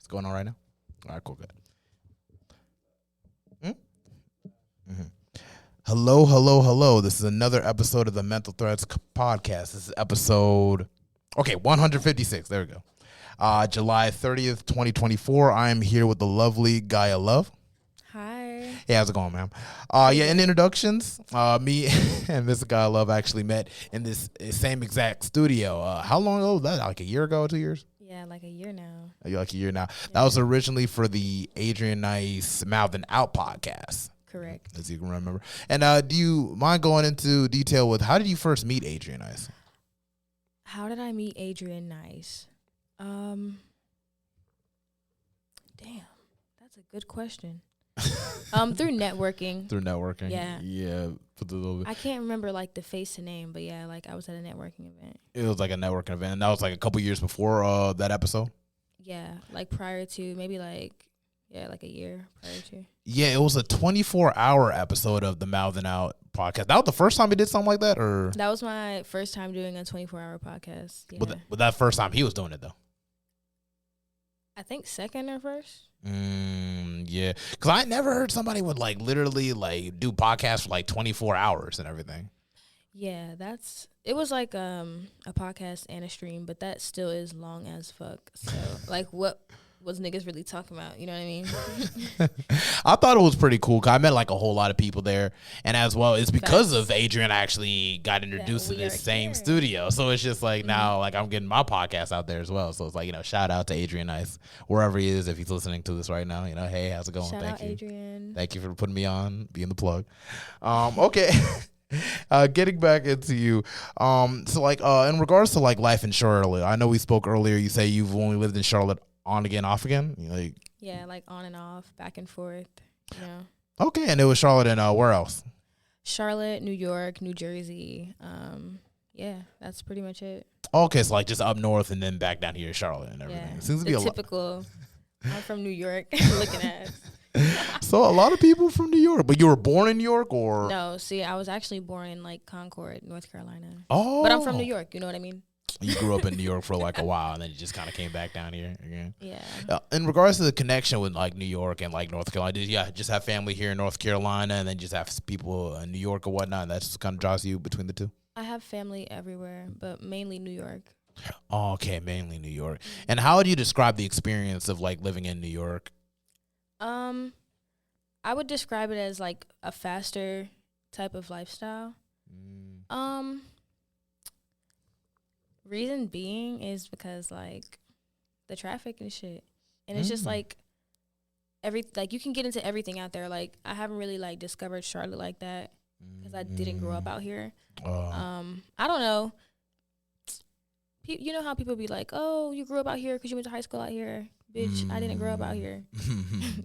going on right now? All right, cool, good. Mm-hmm. Hello. This is another episode of the Mental Threads podcast. This is episode, 156. There we go. July 30th, 2024. I am here with the lovely Guyah Love. Hi. Hey, how's it going, ma'am? In introductions, me and Miss Guyah Love actually met in this same exact studio. How long ago was that? Like a year ago, 2 years? Yeah, like a year now. Like a year now. Yeah. That was originally for the Adrian Nice Mouth and Out podcast. Correct. As you can remember. And do you mind going into detail with how did you first meet Adrian Nice? How did I meet Adrian Nice? Damn, that's a good question. Through networking. Through networking. Yeah. Yeah. I can't remember like the face and name, but yeah, like I was at a networking event. It was like a networking event. And that was like a couple years before that episode? Yeah, like prior to maybe like a year prior to. Yeah, it was a 24-hour episode of the Mouth and Out podcast. That was the first time he did something like that, or? That was my first time doing a 24-hour podcast. Yeah. But that first time he was doing it, though? I think second or first. Yeah, because I never heard somebody would like literally like do podcasts for like 24 hours and everything. Yeah, it was like a podcast and a stream, but that still is long as fuck. So like what was niggas really talking about? You know what I mean? I thought it was pretty cool because I met like a whole lot of people there, and as well, it's because of Adrian I actually got introduced to this same studio. So it's just like now, like I'm getting my podcast out there as well. So it's like, shout out to Adrian Nice wherever he is if he's listening to this right now. Hey, how's it going? Shout out Adrian. Thank you for putting me on, being the plug. Okay. Getting back into you, so like in regards to like life in Charlotte, I know we spoke earlier. You say you've only lived in Charlotte on again, off again, yeah, like on and off, back and forth. Okay, and it was Charlotte and where else? Charlotte, New York, New Jersey. Yeah, that's pretty much it. Okay, so like just up north and then back down here to Charlotte and everything. Yeah, it seems to be a typical. I'm from New York. Looking at. So a lot of people from New York, but you were born in New York, or? No, see, I was actually born in like Concord, North Carolina. Oh, but I'm from New York. You know what I mean? You grew up in New York for like a while, and then you just kind of came back down here again. Yeah. In regards to the connection with like New York and like North Carolina, did you just have family here in North Carolina, and then just have people in New York or whatnot? And that just kind of draws you between the two. I have family everywhere, but mainly New York. Oh, okay, mainly New York. And how would you describe the experience of like living in New York? I would describe it as like a faster type of lifestyle. Reason being is because like the traffic and shit, and it's just like you can get into everything out there. Like I haven't really like discovered Charlotte like that because I didn't grow up out here. I don't know. You know how people be like, "Oh, you grew up out here because you went to high school out here." Bitch, I didn't grow up out here.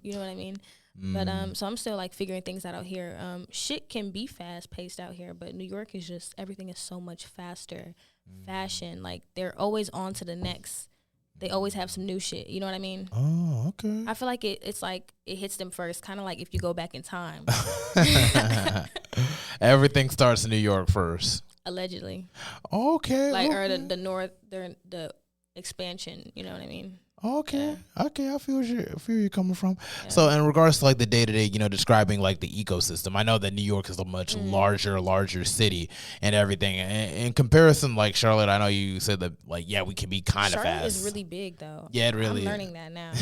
You know what I mean? But so I'm still like figuring things out here. Shit can be fast paced out here, but New York is just everything is so much faster. Fashion, like they're always on to the next. They always have some new shit. You know what I mean? Oh, okay. I feel like it's like it hits them first, kind of like if you go back in time. Everything starts in New York first. Allegedly. Okay. Like or the north, the expansion. You know what I mean? Okay. Yeah. Okay, I feel you're coming from. Yeah. So in regards to like the day-to-day, describing like the ecosystem, I know that New York is a much larger city and everything. In comparison, like Charlotte, I know you said that like, yeah, we can be kind of fast. Charlotte is really big though. Yeah, it really I'm learning that now.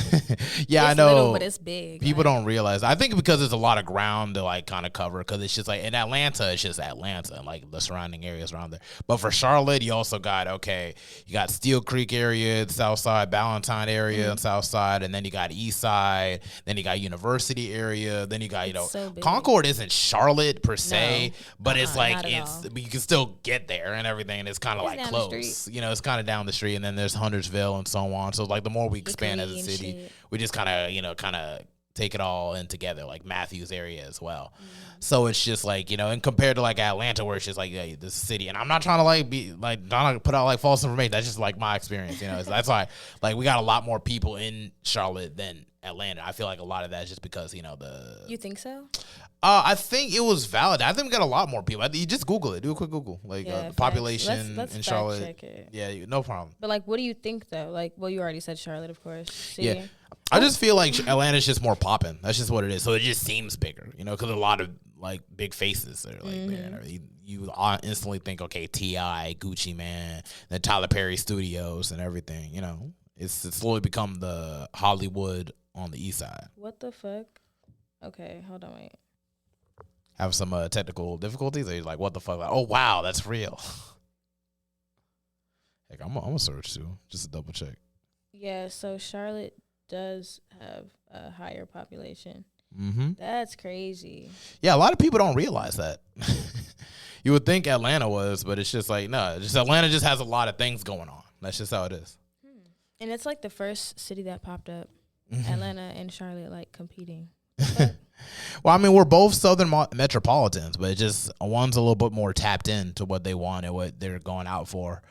Yeah, it's I know. Little, but it's big. People don't realize. I think because there's a lot of ground to like kind of cover because it's just like in Atlanta, it's just Atlanta and like the surrounding areas around there. But for Charlotte, you also got, you got Steel Creek area, the South Side, Ballantyne area on South Side, and then you got East Side, then you got University area, then you got so Concord isn't Charlotte per se, but it's like but you can still get there and everything, and it's kind of like close. It's kind of down the street, and then there's Huntersville and so on. So like the more we expand as a city, we just kind of take it all in together, like Matthews area as well. So it's just like, and compared to like Atlanta, where it's just like, yeah, this city, and I'm not trying to like be like, trying to put out like false information. That's just like my experience, that's why like we got a lot more people in Charlotte than Atlanta. I feel like a lot of that is just because You think so? I think it was valid. I think we got a lot more people. You just Google it. Do a quick Google, like the population let's in fact Charlotte. check it. Yeah, no problem. But like, what do you think though? Like, well, you already said Charlotte, of course. See? Yeah, I just feel like Atlanta's just more popping. That's just what it is. So it just seems bigger, because a lot of like big faces that are like there. You instantly think, okay, T.I., Gucci Man, the Tyler Perry Studios and everything. It's slowly become the Hollywood on the east side. What the fuck? Okay, hold on, wait. Have some technical difficulties? Or you're like, what the fuck? Like, oh, wow, that's real. Heck, I'm going to search too, just to double check. Yeah, so Charlotte does have a higher population. Mm-hmm. That's crazy. Yeah, a lot of people don't realize that. You would think Atlanta was, but it's just like, no, just Atlanta just has a lot of things going on. That's just how it is. And it's like the first city that popped up, Atlanta and Charlotte, like competing. Well, I mean, we're both southern metropolitans, but one's a little bit more tapped into what they want and what they're going out for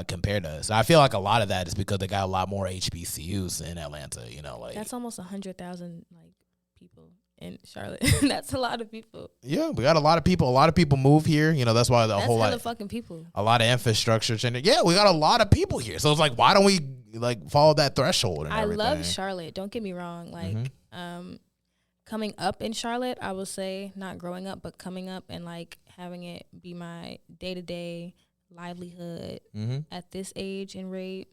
compared to us. I feel like a lot of that is because they got a lot more HBCUs in Atlanta. Like that's almost 100,000 like people in Charlotte. That's a lot of people. Yeah, we got a lot of people. A lot of people move here. That's why that's whole lot of fucking people. A lot of infrastructure. Yeah, we got a lot of people here. So it's like, why don't we like follow that threshold? And everything? I love Charlotte. Don't get me wrong. Like, coming up in Charlotte, I will say, not growing up, but coming up and like having it be my day-to-day livelihood at this age and rate.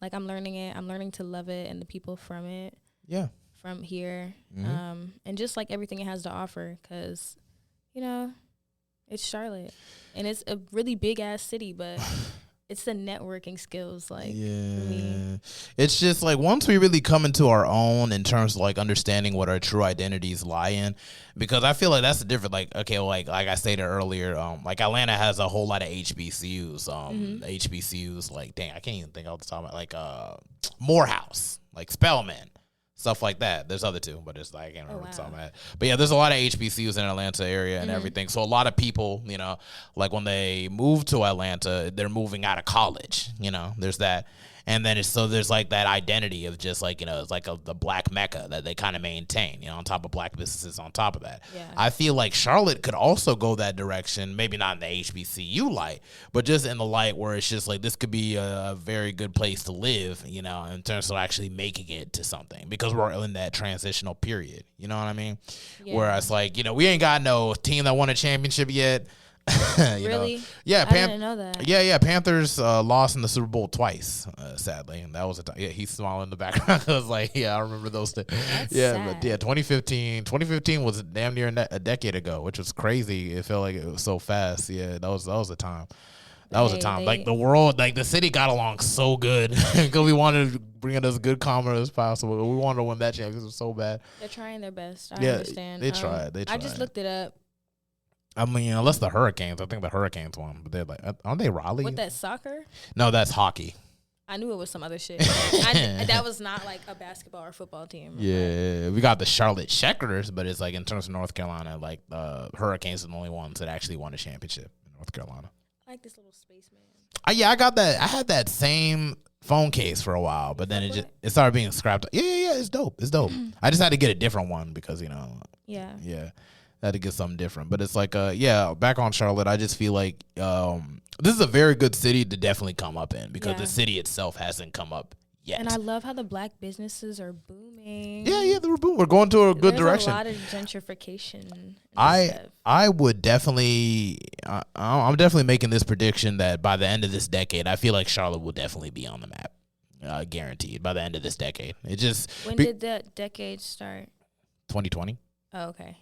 Like, I'm learning it. I'm learning to love it and the people from it. Yeah. From here. And just like everything it has to offer, because, it's Charlotte. And it's a really big-ass city, but it's the networking skills, like, for me. It's just like once we really come into our own in terms of like understanding what our true identities lie in, because I feel like that's the difference. Like, okay, well, like I stated earlier, like Atlanta has a whole lot of HBCUs. HBCUs, like, dang, I can't even think off the top of like Morehouse, like Spelman. Stuff like that. There's other two, but it's like I can't remember what it's talking about. But yeah, there's a lot of HBCUs in Atlanta area and everything. So a lot of people, like when they move to Atlanta, they're moving out of college. There's that. And then there's like that identity of just like, it's like the black Mecca that they kind of maintain, on top of black businesses on top of that. Yeah. I feel like Charlotte could also go that direction, maybe not in the HBCU light, but just in the light where it's just like this could be a very good place to live, in terms of actually making it to something, because we're in that transitional period. You know what I mean? Yeah. Whereas like, we ain't got no team that won a championship yet. Really? Yeah, I didn't know that. Yeah. Panthers lost in the Super Bowl twice, sadly, and that was a time. Yeah, he's smiling in the background. I was like, yeah, I remember those two. That's sad. But yeah, 2015 was damn near a decade ago, which was crazy. It felt like it was so fast. Yeah, that was a time. That was a time. Like the world, like the city got along so good because we wanted to bring it as good commerce as possible. We wanted to win that championship so bad. They're trying their best. I understand. They tried. I just looked it up. I mean, unless the Hurricanes. I think the Hurricanes won. But they're like, aren't they Raleigh? With that soccer? No, that's hockey. I knew it was some other shit. That was not like a basketball or football team. Yeah, we got the Charlotte Checkers, but it's like in terms of North Carolina, like the Hurricanes are the only ones that actually won a championship in North Carolina. I like this little spaceman. Yeah, I got that. I had that same phone case for a while, but then it started being scrapped. Yeah, it's dope. It's dope. I just had to get a different one because Yeah. Had to get something different. But it's like back on Charlotte, I just feel like this is a very good city to definitely come up in, because the city itself hasn't come up yet. And I love how the black businesses are booming. Yeah, they're booming. We're going to a good direction. There's a lot of gentrification. I would definitely I'm definitely making this prediction that by the end of this decade, I feel like Charlotte will definitely be on the map. Guaranteed by the end of this decade. It just When did that decade start? 2020. Oh, okay.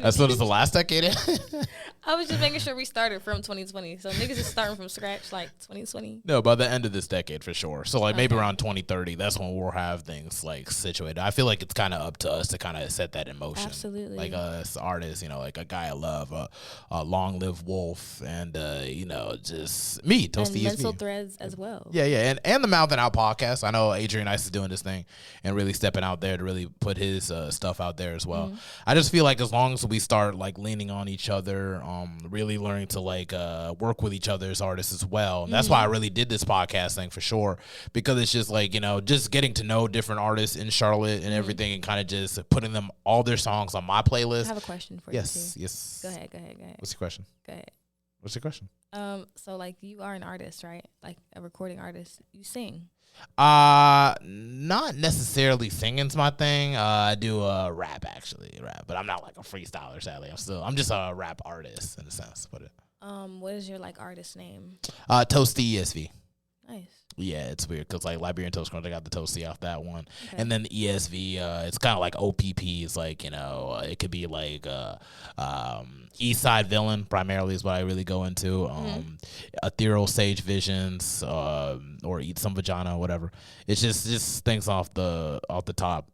As soon as the last decade. I was just making sure we started from 2020. So niggas is starting from scratch like 2020. No, by the end of this decade for sure. So like maybe around 2030, that's when we'll have things like situated. I feel like it's kind of up to us to kind of set that in motion. Absolutely. Like as artists, like a Guyah Love, a Long Live Wolf, and just me, Toasty. And Mental Threads as well. Yeah, and the Mouth and Out podcast. I know Adrian Ice is doing this thing and really stepping out there to really put his stuff out there as well. well. Mhm. I just feel like as long as we start like leaning on each other, really learning to like work with each other as artists as well. And that's why I really did this podcast thing for sure, because it's just like, just getting to know different artists in Charlotte and everything, and kind of just putting them all their songs on my playlist. I have a question for Yes, you. yes. Go ahead. What's your question? Go ahead. What's your question? So like you are an artist, right? Like a recording artist. You sing. Not necessarily singing's my thing. I do rap, but I'm not like a freestyler, sadly. I'm just a rap artist in a sense. But What is your like artist name? Toasty ESV. Nice. Yeah, it's weird because like Liberian Toast Crunch, I got the Toasty off that one, Okay. and then the ESV, it's kind of like OPP. It's like it could be like East Side Villain primarily is what I really go into. Ethereal Sage Visions, or Eat Some Vagina, whatever. It's just things off the top.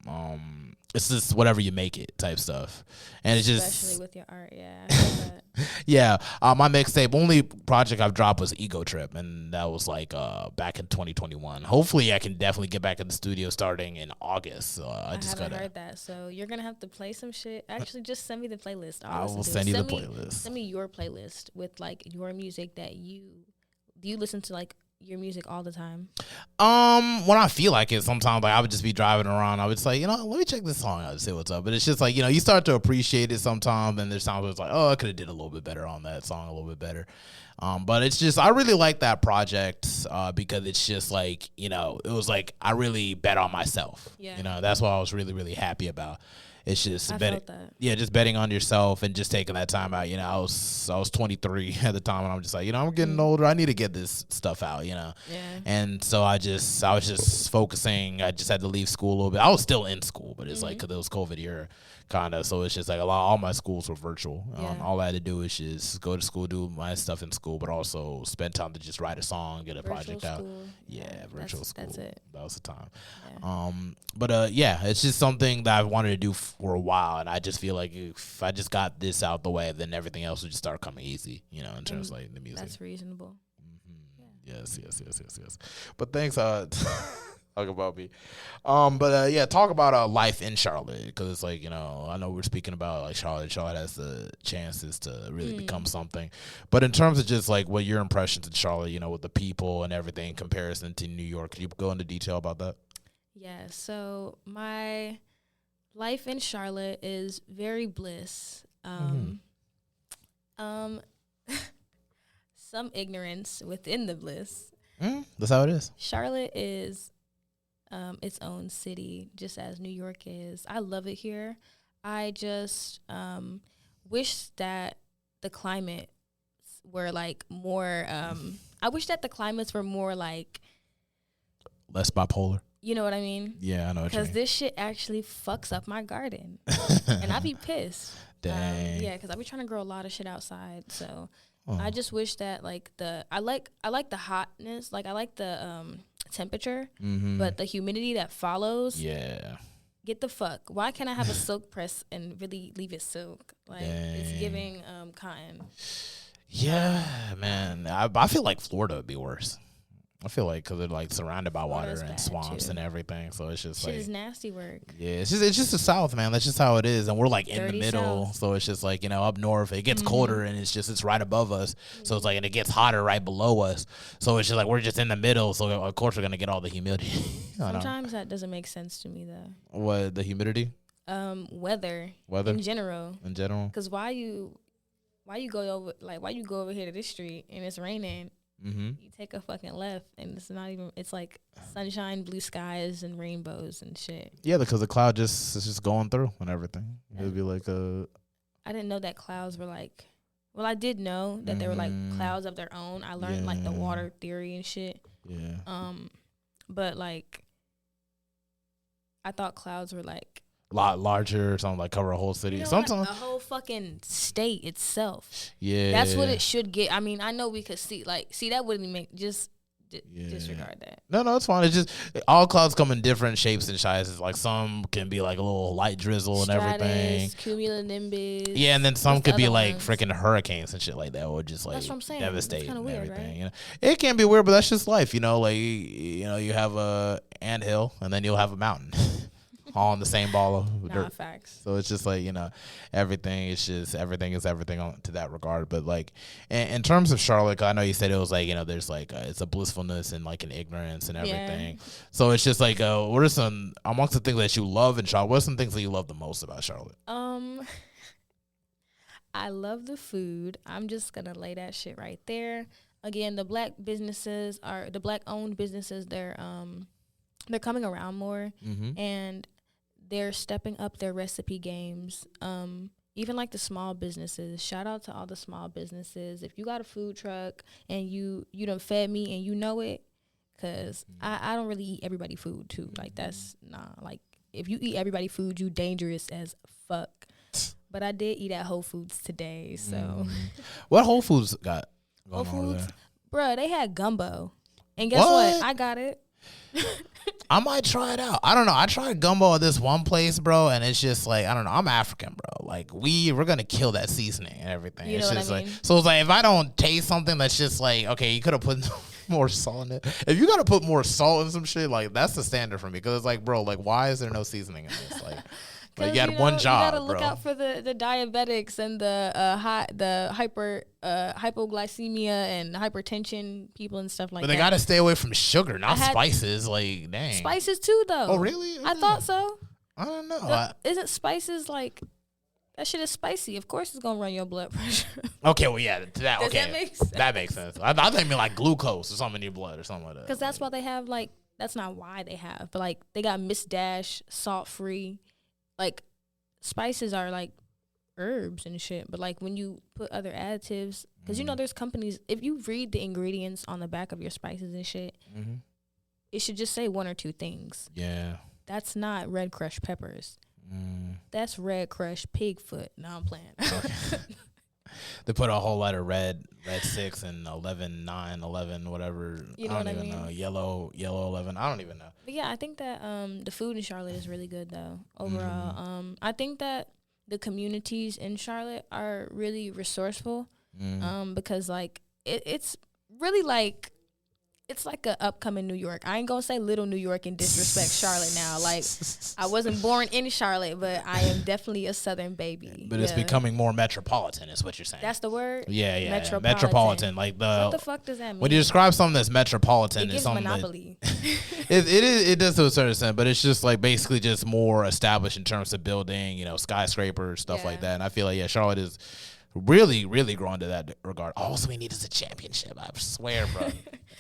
It's just whatever you make it type stuff, and it's just especially with your art. Yeah, I feel that. yeah. My mixtape only project I've dropped was Ego Trip, and that was like back in 2021. Hopefully, I can definitely get back in the studio starting in August. So I just haven't gotta. heard that, so you're gonna have to play some shit. Actually, just send me the playlist. I will listen to send it. you the playlist. Send me your playlist with like your music that do you listen to like your music all the time? When I feel like it, sometimes like I would just be driving around. I would just like, let me check this song out and see what's up. But it's just like, you start to appreciate it sometimes, and there's times where it's like, oh, I could have did a little bit better on that song, a little bit better. But it's just, I really like that project because it's just like, it was like I really bet on myself. Yeah. That's what I was really, really happy about. It's just I felt that. Yeah, just betting on yourself and just taking that time out. I was 23 at the time, and I'm just like, I'm getting older. I need to get this stuff out. Yeah. And so I was just focusing. I just had to leave school a little bit. I was still in school, but it's like because it was COVID year, kind of. So it's just like all my schools were virtual. All I had to do is just go to school, do my stuff in school, but also spend time to just write a song, get a project out. Yeah, virtual school. That's it. That was the time. Yeah. But it's just something that I wanted to do for a while, and I just feel like if I just got this out the way, then everything else would just start coming easy, in terms of like the music. That's reasonable. Yes. But thanks, talk about me. Talk about life in Charlotte, because it's like, I know we're speaking about like Charlotte. Charlotte has the chances to really become something, but in terms of just like what your impressions in Charlotte, with the people and everything in comparison to New York, could you go into detail about that? Yeah. So my life in Charlotte is very bliss. Some ignorance within the bliss. That's how it is. Charlotte is its own city, just as New York is. I love it here. I just wish that the climate were like more. I wish that the climates were more like less bipolar. You know what I mean? Yeah, I know what you mean. Because this shit actually fucks up my garden, and I be pissed. Dang. Yeah, because I be trying to grow a lot of shit outside. So I just wish that like I like the hotness, like I like the temperature, but the humidity that follows. Yeah. Get the fuck. Why can't I have a silk press and really leave it silk? Like it's giving cotton. Yeah, man. I feel like Florida would be worse. I feel like because they're like surrounded by water and swamps and everything, so it's just shit like is nasty work. Yeah, it's just the South, man. That's just how it is, and we're like in the middle, South. so it's just like up north it gets colder, and it's right above us, so it's like and it gets hotter right below us, so it's just like we're just in the middle, so of course we're gonna get all the humidity. Sometimes that doesn't make sense to me though. What, the humidity? Weather in general. Because why you go over here to this street and it's raining. You take a fucking left and it's not even. It's like sunshine, blue skies, and rainbows and shit. Yeah, because the cloud is just going through and everything. It'd be like I didn't know that clouds were like. Well, I did know that they were like clouds of their own. I learned like the water theory and shit. Yeah. But like, I thought clouds were like a lot larger or something, like cover a whole city. Sometimes the whole fucking state itself. Yeah, that's what it should get. I mean, I know we could see that wouldn't make disregard that. No, it's fine. It's just all clouds come in different shapes and sizes. Like some can be like a little light drizzle and everything. Cumulonimbus. Yeah, and then some could be like freaking hurricanes and shit like that, or just like that's what I'm saying. devastate and weird, everything. Right? It can be weird, but that's just life. Like you have a anthill and then you'll have a mountain. all in the same ball of Nah, dirt. facts. So it's just like, everything is everything on to that regard. But like in terms of Charlotte, I know you said it was like, there's like it's a blissfulness and like an ignorance and everything. Yeah. So it's just like what are some amongst the things that you love in Charlotte? What are some things that you love the most about Charlotte? I love the food. I'm just gonna lay that shit right there. Again, the black owned businesses, they're coming around more, and they're stepping up their recipe games. Even like the small businesses. Shout out to all the small businesses. If you got a food truck and you done fed me and you know it, because I don't really eat everybody food too. Like that's like if you eat everybody food, you dangerous as fuck. But I did eat at Whole Foods today, so. What Whole Foods got Whole going over Foods, there? bruh, they had gumbo, and guess what? I got it. I might try it out. I don't know. I tried gumbo at this one place, bro, and it's just like I don't know. I'm African, bro. Like we're gonna kill that seasoning and everything. You know what I mean? Like so. It's like if I don't taste something that's just like okay, you could have put more salt in it. If you gotta put more salt in some shit, like that's the standard for me. Because it's like, bro, like why is there no seasoning in this? Like you had one job, you gotta look out for the diabetics and the hypoglycemia and hypertension people and stuff like that. But they gotta stay away from sugar, not spices. Like dang, spices too though. Oh really? I thought so. I don't know. Isn't spices like that shit is spicy? Of course, it's gonna run your blood pressure. Okay, well yeah, that okay, that make sense? That makes sense. I thought you mean like glucose or something in your blood or something like that. Because that's why they have like that's not why they have, but like they got Miss Dash salt free. Like, spices are, like, herbs and shit. But, like, when you put other additives, because, there's companies, if you read the ingredients on the back of your spices and shit, it should just say one or two things. Yeah. That's not red crushed peppers. That's red crushed pig foot. No, I'm playing. Okay. They put a whole lot of red 6 and 11, 9, 11, whatever. You know I what I don't even mean? know. Yellow 11. I don't even know. But yeah, I think that the food in Charlotte is really good though. Overall, I think that the communities in Charlotte are really resourceful. Because like it's really like. It's like a upcoming New York. I ain't gonna say little New York and disrespect Charlotte now. Like, I wasn't born in Charlotte, but I am definitely a Southern baby. But it's becoming more metropolitan, is what you're saying. That's the word? Yeah. Metropolitan. Like what the fuck does that mean? When you describe something that's metropolitan, it gives monopoly. It does to a certain extent, but it's just like basically just more established in terms of building, skyscrapers, stuff like that. And I feel like, Charlotte is really, really growing to that regard. All we need is a championship. I swear, bro.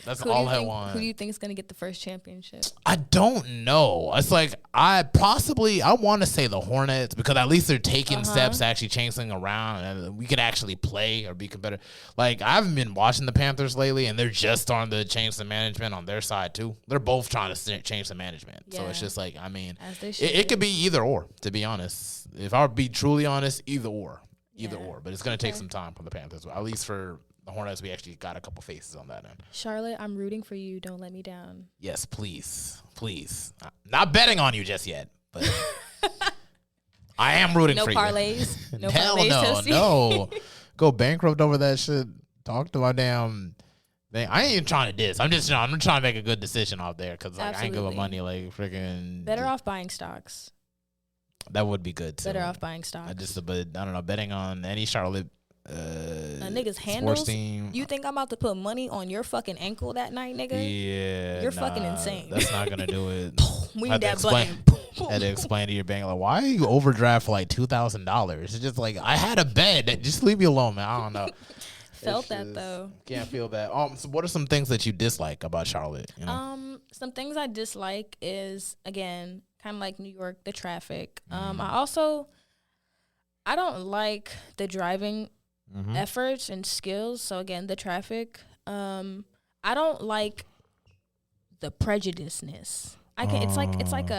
That's all I want. Who do you think is going to get the first championship? I don't know. It's like I want to say the Hornets because at least they're taking steps to actually change things around and we could actually play or be competitive. Like I haven't been watching the Panthers lately and they're just starting to change the management on their side too. They're both trying to change the management. Yeah. So it's just like, I mean, it could be either or, to be honest. If I would be truly honest, either or. But it's going to take some time from the Panthers. At least for the Hornets, we actually got a couple faces on that end. Charlotte, I'm rooting for you. Don't let me down. Yes, please. Not betting on you just yet, but I am rooting for parlays. you. No Hell parlays. No. Go bankrupt over that shit. Talk to my damn thing. I ain't even trying to diss. I'm trying to make a good decision out there because like, I ain't giving money like freaking. Better off buying stocks. That would be good too. Better off buying stocks. But I don't know, betting on any Charlotte a nigga's handles. Team. You think I'm about to put money on your fucking ankle that night, nigga? Yeah, you're fucking insane. That's not gonna do it. We need that button. Had to explain to your bank like, why are you overdraft for like $2,000? It's just like I had a bed. Just leave me alone, man. I don't know. Felt that though. Can't feel that. So what are some things that you dislike about Charlotte? Some things I dislike is again kind of like New York, the traffic. I don't like the driving efforts and skills. So again, the traffic. I don't like the prejudiceness. It's like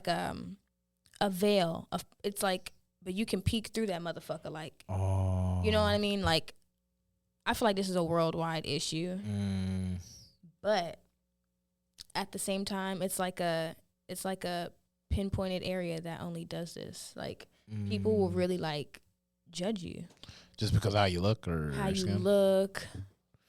a veil of. It's like, but you can peek through that motherfucker. Like, you know what I mean? Like, I feel like this is a worldwide issue, but at the same time, it's like a pinpointed area that only does this. Like, people will really like judge you just because of how you look or how you look.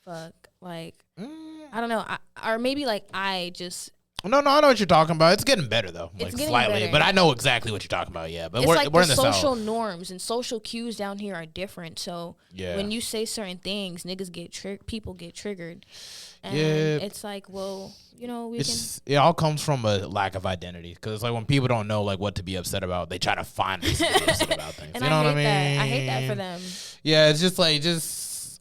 Fuck, like I don't know, or maybe like I just. No, I know what you're talking about. It's getting better though, It's like getting slightly. better. But I know exactly what you're talking about. Yeah, but It's we're like we're the in the social South. norms and social cues down here are different. So when you say certain things, niggas get people get triggered, and it's like, well, you know, it all comes from a lack of identity, because it's like when people don't know like what to be upset about, they try to find reason to be upset about things. And you know what I mean? I hate that for them. Yeah, it's just like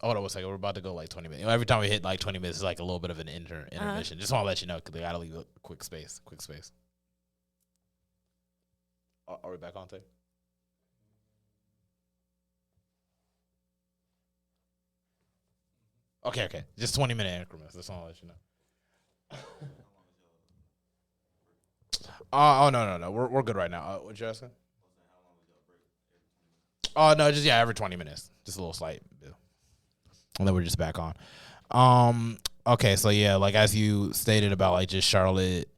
hold on one second. We're about to go like 20 minutes. Every time we hit like 20 minutes, it's like a little bit of an intermission. Just want to let you know because they gotta leave a quick space. Are we back on tape? Okay. Just 20-minute increments. That's all I'll let you know. Oh no. We're good right now. What you asking? Oh no, just every 20 minutes. Just a little slight bit. And then we're just back on. Okay, so yeah, like as you stated about like just Charlotte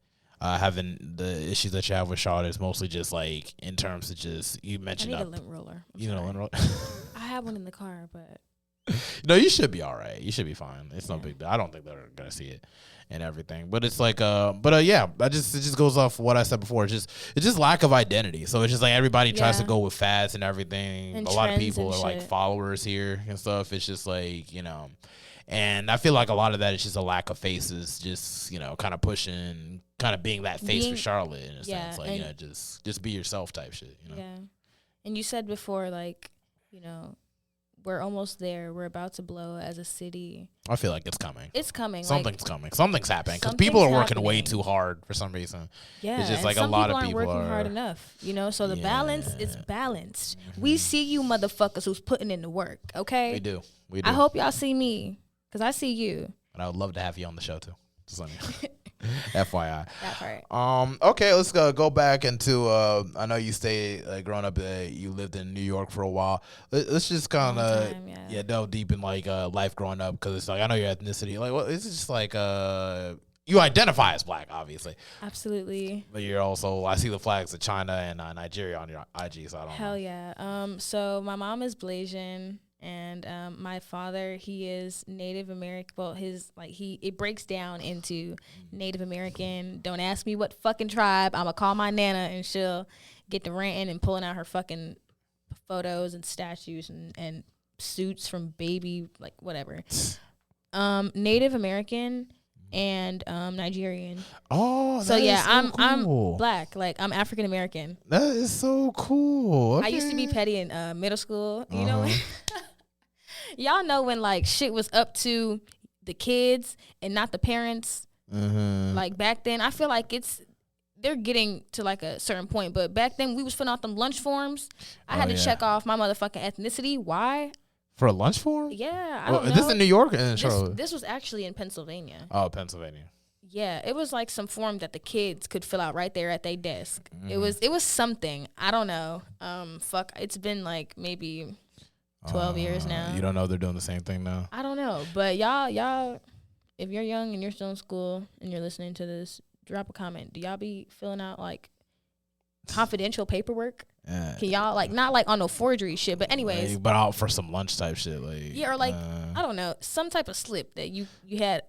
having the issues that you have with Charlotte is mostly just like in terms of just you mentioned. I need a lint roller. You know, lint roller. I have one in the car, but no, you should be all right. You should be fine. It's no big deal. I don't think they're gonna see it and everything. But it's like yeah, it just goes off what I said before. It's just lack of identity. So it's just like everybody tries to go with fads and everything. And a lot of people are shit. like followers here and stuff. It's just like, you know, and I feel like a lot of that is just a lack of faces, just, you know, kind of pushing, kind of being that face for Charlotte in a sense. Like, you know, just be yourself type shit, you know? Yeah. And you said before, like, you know, we're almost there. We're about to blow as a city. I feel like it's coming. It's coming. Something's coming. Something's happening because people are working way too hard for some reason. Yeah, it's just like a lot of people aren't working hard enough. You know, so the balance is balanced. Mm-hmm. We see you motherfuckers who's putting in the work. Okay, we do. I hope y'all see me because I see you. And I would love to have you on the show too. Just let me. FYI. That part. Okay, let's go back into. I know you stayed growing up. You lived in New York for a while. Let's just kind of delve deep in like life growing up, because it's like I know your ethnicity. Like, it's just like you identify as black, obviously. Absolutely. But you're also, I see the flags of China and Nigeria on your IG. So I don't know. Hell yeah. So my mom is Blasian. And my father, he is Native American. Well, it breaks down into Native American. Don't ask me what fucking tribe. I'ma call my nana and she'll get to ranting and pulling out her fucking photos and statues and suits from baby, like whatever. Native American and Nigerian. Oh, so yeah, cool. I'm black. Like I'm African American. That is so cool. Okay. I used to be petty in middle school. You know. Y'all know when like shit was up to the kids and not the parents. Mm-hmm. Like back then, I feel like they're getting to like a certain point, but back then we was filling out them lunch forms. I had to check off my motherfucking ethnicity. Why? For a lunch form? Yeah, I don't know. Is this in New York or in Charlotte? This was actually in Pennsylvania. Oh, Pennsylvania. Yeah, it was like some form that the kids could fill out right there at their desk. Mm. It was something. I don't know. It's been like maybe 12 years now. You don't know they're doing the same thing now? I don't know. But y'all, if you're young and you're still in school and you're listening to this, drop a comment. Do y'all be filling out like confidential paperwork? Can y'all like not like on no forgery shit, but anyways. But out for some lunch type shit. Like or like I don't know, some type of slip that you had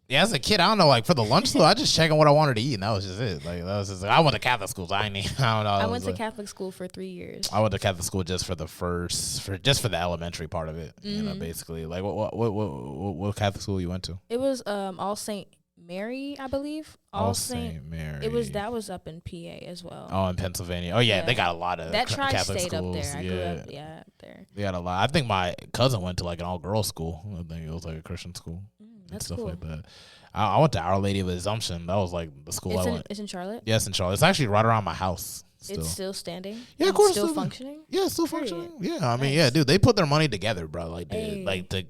Yeah, as a kid, I don't know. Like for the lunch though, I just checking what I wanted to eat, and that was just it. Like that was just. Like, I went to Catholic school. So I don't know. I went to Catholic school for 3 years. I went to Catholic school just for the elementary part of it. Mm-hmm. You know, basically. Like what Catholic school you went to? It was All Saint Mary, I believe. All Saint Mary. That was up in PA as well. Oh, in Pennsylvania. Oh yeah, they got a lot of that Catholic stayed schools. up there. I grew up, up there. They got a lot. I think my cousin went to like an all girls school. I think it was like a Christian school. That's stuff cool. Like that. I went to Our Lady of Assumption. That was like the school I went. It's in Charlotte? Yes, in Charlotte. It's actually right around my house. Still. It's still standing? Yeah, of course. Still functioning? Yeah, it's still functioning. Yeah, I mean, yeah, dude, they put their money together, bro. Like,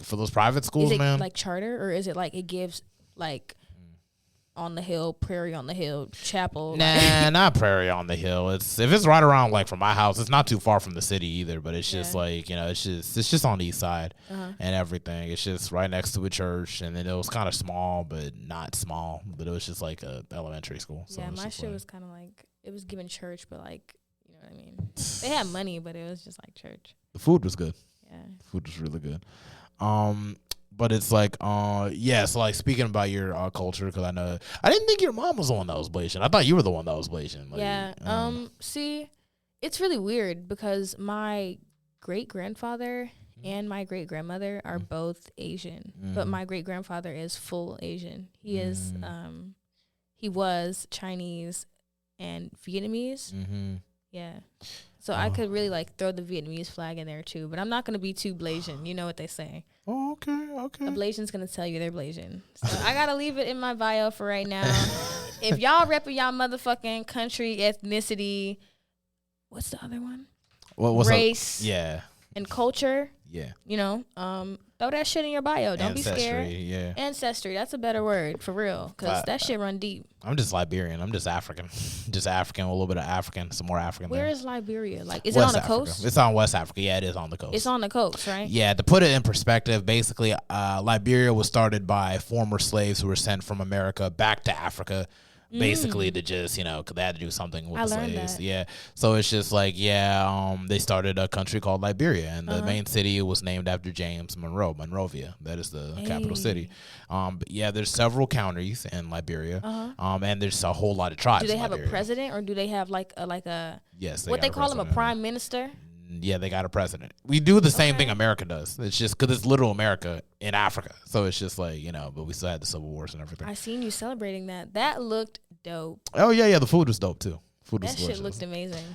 for those private schools, is it man. Like charter, or is it like it gives like on the hill, Prairie on the Hill, chapel? Nah, not Prairie on the Hill. If it's right around like from my house, it's not too far from the city either. But it's just like, you know, it's just on the east side and everything. It's just right next to a church, and then it was kind of small, but not small. But it was just like a elementary school. So yeah, my shit was kind of like it was given church, but like you know what I mean. They had money, but it was just like church. The food was good. Yeah, the food was really good. But it's like, yeah. So like speaking about your culture, because I know I didn't think your mom was the one that was Blasian. I thought you were the one that was Blasian. Like, yeah. See, it's really weird because my great grandfather and my great grandmother are both Asian, but my great grandfather is full Asian. He is, he was Chinese and Vietnamese. Yeah. So I could really like throw the Vietnamese flag in there too, but I'm not gonna be too Blasian. You know what they say. Oh, okay. A Blasian's gonna tell you they're Blasian. So I gotta leave it in my bio for right now. If y'all repping y'all motherfucking country, ethnicity, what's the other one? What's race, yeah, and culture. Yeah. You know, throw that shit in your bio. Don't be scared. Yeah. Ancestry. That's a better word for real, because that shit run deep. I'm just Liberian. I'm just African. Just African, a little bit of African, some more African. Where is Liberia? Like, is West it on the Africa. coast? It's on West Africa. Yeah, it is on the coast. It's on the coast, right? Yeah, to put it in perspective, basically, Liberia was started by former slaves who were sent from America back to Africa, basically to just, you know, because they had to do something with the slaves. That. Yeah, so it's just like, they started a country called Liberia, and the main city was named after James Monrovia. That is the capital city. But yeah, there's several counties in Liberia, and there's a whole lot of tribes. Do they have a president, or do they have like a yes, what they call him, a prime minister? Yeah, they got a president. We do the same thing America does. It's just because it's little America in Africa. So it's just like, you know, but we still had the civil wars and everything. I seen you celebrating that. That looked dope. Oh, yeah. The food was dope, too. That shit looked amazing.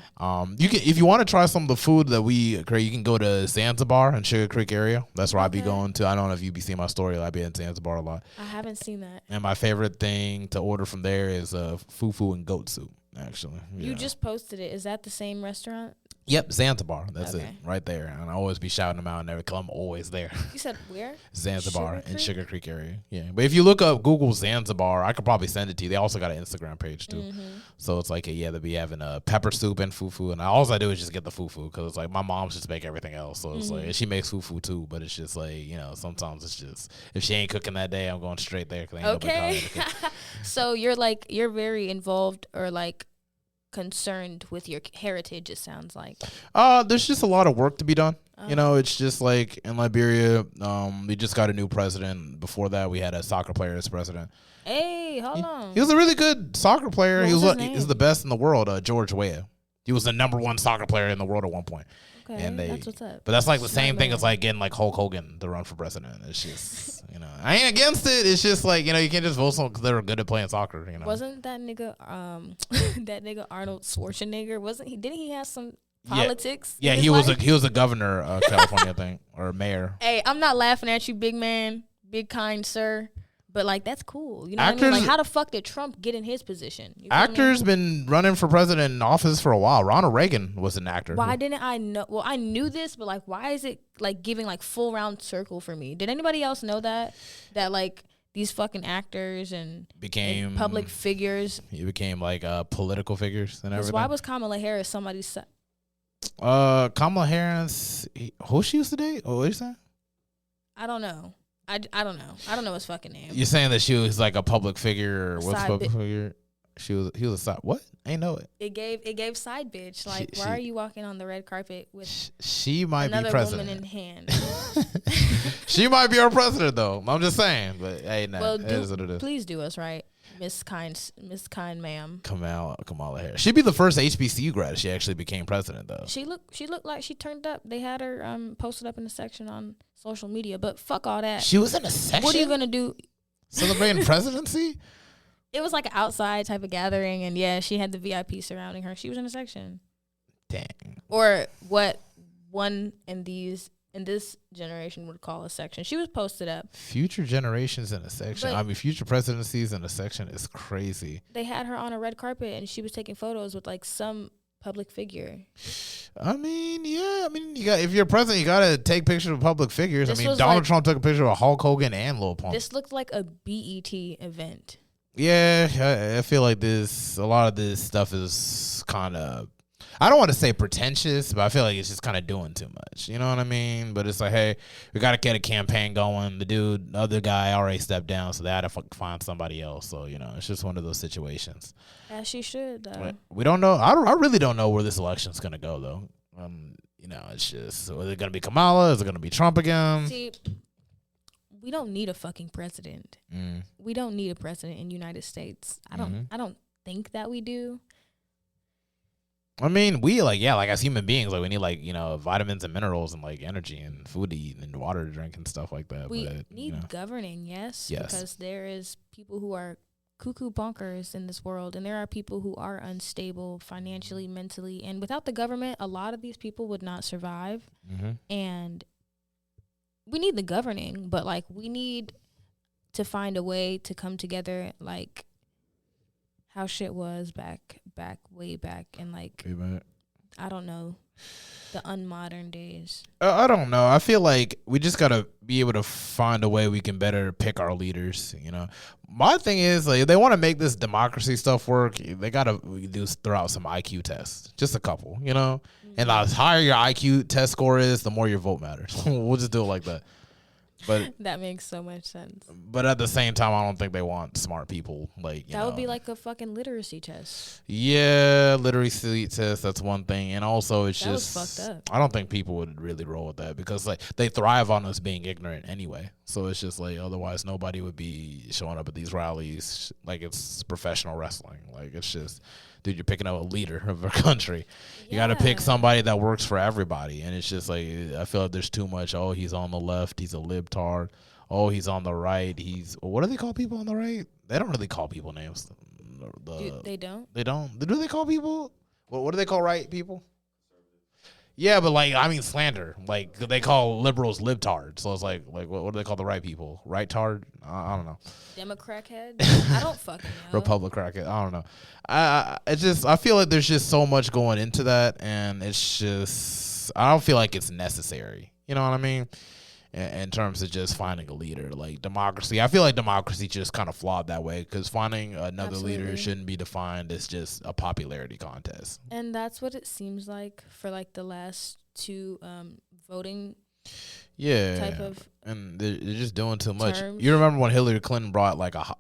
You can, if you want to try some of the food that we create, you can go to Zanzibar in Sugar Creek area. That's where I be going to. I don't know if you be seeing my story. I be in Zanzibar a lot. I haven't seen that. And my favorite thing to order from there is fufu and goat soup, actually. Yeah. You just posted it. Is that the same restaurant? Yep, Zanzibar. That's it, right there. And I always be shouting them out and everything. I'm always there. You said where? Zanzibar in Sugar Creek area. Yeah, but if you look up Google Zanzibar, I could probably send it to you. They also got an Instagram page too. So it's like, they'll be having a pepper soup and fufu. And all I do is just get the fufu because it's like my mom just make everything else. So it's like, and she makes fufu too. But it's just like, you know, sometimes it's just, if she ain't cooking that day, I'm going straight there. Cause ain't nobody So you're very involved or like concerned with your heritage, it sounds like. There's just a lot of work to be done. You know, it's just like in Liberia, we just got a new president. Before that, we had a soccer player as president. Hey, hold on. He was a really good soccer player. What was his name? He was the best in the world, George Weah. He was the #1 soccer player in the world at one point. Okay, and that's what's up. But that's like the same thing as like getting like Hulk Hogan to run for president. It's just, you know, I ain't against it. It's just like, you know, you can't just vote someone because they were good at playing soccer. You know, wasn't that nigga that nigga Arnold Schwarzenegger? Wasn't he? Didn't he have some politics? Yeah, he was a governor of California, I think, or mayor. Hey, I'm not laughing at you, big man, big kind sir. But, like, that's cool. You know what I mean? Like, how the fuck did Trump get in his position? Actors been running for president in office for a while. Ronald Reagan was an actor. Why didn't I know? Well, I knew this, but, like, why is it, like, giving, like, full round circle for me? Did anybody else know that? That, like, these fucking actors and public figures. He became, like, political figures and everything. Why was Kamala Harris somebody's son? Kamala Harris, who she used to date? What are you saying? I don't know. I don't know. I don't know his fucking name. You're saying that she was like a public figure? What's public figure? He was a side. What? I ain't know it. It gave side bitch. Like, why are you walking on the red carpet with she might another be president woman in hand? She might be our president though. I'm just saying. But hey, nah, well, it is what it is. Please do us right, Miss Kind ma'am. Kamala Harris. She'd be the first HBCU grad. She actually became president though. She looked like she turned up. They had her posted up in the section on social media. But fuck all that. She was in a section. What are you gonna do? Celebrating presidency? It was like an outside type of gathering, and yeah, she had the VIP surrounding her. She was in a section. Dang. Or what one in this generation would call a section. She was posted up. Future generations in a section. But I mean, future presidencies in a section is crazy. They had her on a red carpet, and she was taking photos with like some public figure. I mean, yeah. I mean, if you're president, you gotta take pictures of public figures. I mean, Donald Trump took a picture of Hulk Hogan and Lil Pump. This looked like a BET event. Yeah, I feel like a lot of this stuff is kind of, I don't want to say pretentious, but I feel like it's just kind of doing too much. You know what I mean? But it's like, hey, we got to get a campaign going. The other guy already stepped down, so they had to find somebody else. So, you know, it's just one of those situations. As she should, though. We don't know. I really don't know where this election's going to go, though. You know, it's just, is it going to be Kamala? Is it going to be Trump again? See, we don't need a fucking president. We don't need a president in the United States. I don't think that we do. I mean, we like as human beings, like we need vitamins and minerals and like energy and food to eat and water to drink and stuff like that. We need governing, yes, because there is people who are cuckoo bonkers in this world, and there are people who are unstable financially, mentally, and without the government, a lot of these people would not survive. And we need the governing, but like we need to find a way to come together, like how shit was way back in like I don't know, the unmodern days. I don't know. I feel like we just gotta be able to find a way we can better pick our leaders. You know, my thing is like if they want to make this democracy stuff work, they gotta throw out some IQ tests, just a couple. You know, and the higher your IQ test score is, the more your vote matters. We'll just do it like that. But that makes so much sense. But at the same time, I don't think they want smart people. Like that would be like a fucking literacy test. Yeah, literacy test. That's one thing, and also it's that just was fucked up. I don't think people would really roll with that because like they thrive on us being ignorant anyway. So it's just like otherwise nobody would be showing up at these rallies like it's professional wrestling. Like it's just. Dude, you're picking up a leader of a country. You got to pick somebody that works for everybody. And it's just like, I feel like there's too much. Oh, he's on the left. He's a libtard. Oh, he's on the right. What do they call people on the right? They don't really call people names. They don't? They don't. Do they call people? What do they call right people? Yeah, but like, I mean slander. Like, they call liberals libtards. So it's like what do they call the right people? Right-tard? I don't know. Democrat head? I don't fucking know. Republic crackhead. I don't know. I feel like there's just so much going into that, and it's just I don't feel like it's necessary. You know what I mean? In terms of just finding a leader, like democracy. I feel like democracy just kind of flawed that way because finding another leader shouldn't be defined as just a popularity contest. And that's what it seems like for like the last two voting. Yeah, type of and they're just doing too much. terms. You remember when Hillary Clinton brought like a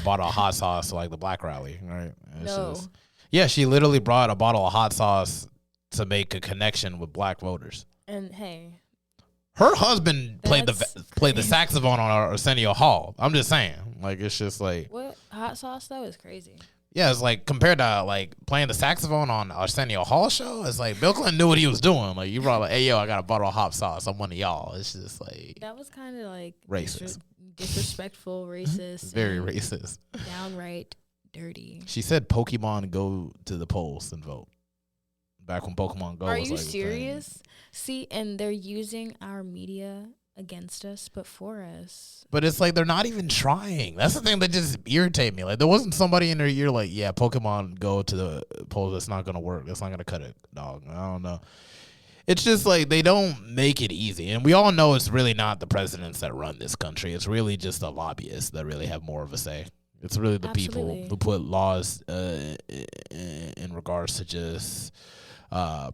bottle of hot sauce to like the black rally, right? Yeah, she literally brought a bottle of hot sauce to make a connection with black voters. And hey, her husband played the saxophone on Arsenio Hall. I'm just saying, like it's just like what hot sauce though is crazy. Yeah, it's like compared to like playing the saxophone on Arsenio Hall show. It's like Bill Clinton knew what he was doing. Like you brought like, hey yo, I got a bottle of hot sauce. I'm one of y'all. It's just like that was kind of like racist, disrespectful, racist, very racist, downright dirty. She said Pokemon go to the polls and vote. Back when Pokemon Go was like. Are you serious? See, and they're using our media against us, but for us. But it's like they're not even trying. That's the thing that just irritates me. Like there wasn't somebody in their ear like, yeah, Pokemon Go to the polls. That's not gonna work. That's not gonna cut it, dog. I don't know. It's just like they don't make it easy, and we all know it's really not the presidents that run this country. It's really just the lobbyists that really have more of a say. It's really the people who put laws in regards to just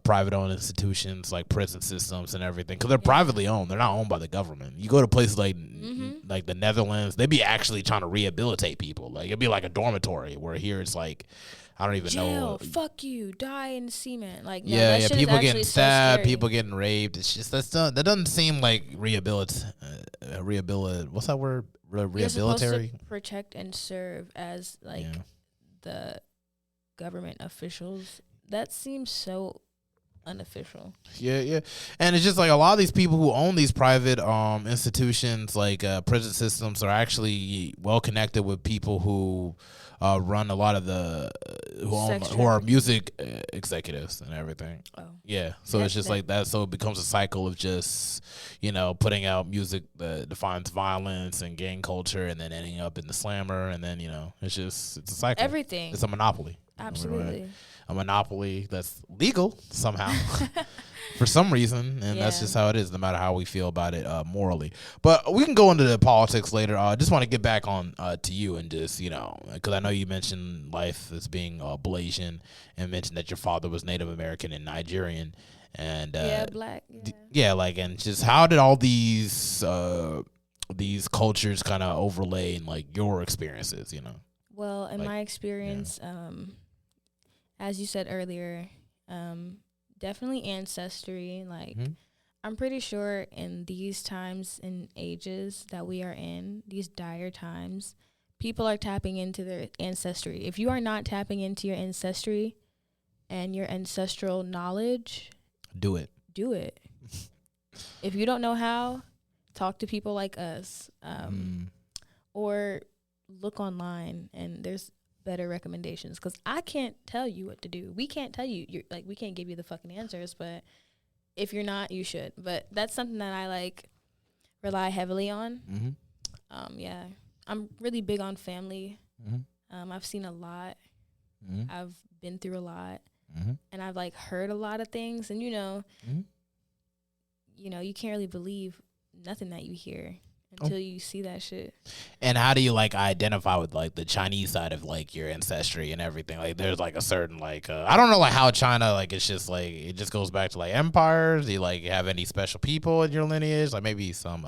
private-owned institutions like prison systems and everything, because they're privately owned. They're not owned by the government. You go to places like the Netherlands, they be actually trying to rehabilitate people. Like it'd be like a dormitory, where here it's like I don't even know. Fuck you, die in cement. Like no, yeah, people getting stabbed, people getting raped. It's just that doesn't seem like rehabilitate. What's that word? Rehabilitatory. You're supposed to protect and serve as like the government officials. That seems so unofficial. Yeah. And it's just like a lot of these people who own these private institutions, like prison systems, are actually well connected with people who run a lot of the who are music executives and everything. Oh. Yeah. So it's just like that. So it becomes a cycle of just, putting out music that defines violence and gang culture, and then ending up in the slammer, and then it's a cycle. Everything. It's a monopoly. Absolutely. A monopoly that's legal somehow for some reason, and that's just how it is, no matter how we feel about it morally. But we can go into the politics later. I just want to get back on to you and just, because I know you mentioned life as being Blasian, and mentioned that your father was Native American and Nigerian. And black. And just how did all these cultures kind of overlay in like your experiences, Well, in my experience, as you said earlier, definitely ancestry. Like, I'm pretty sure in these times and ages that we are in, these dire times, people are tapping into their ancestry. If you are not tapping into your ancestry and your ancestral knowledge, Do it. do it. If you don't know how, talk to people like us, or look online, and there's better recommendations. Because I can't tell you what to do. We can't tell you. We can't give you the fucking answers, but if you're not, you should. But that's something that I like rely heavily on. Yeah, I'm really big on family. I've seen a lot. I've been through a lot, and I've like heard a lot of things. And you know, you can't really believe nothing that you hear until you see that shit. And how do you like identify with like the Chinese side of like your ancestry and everything? Like there's like a certain like I don't know like how China like it's just like it just goes back to like empires. Do you like have any special people in your lineage? Like maybe some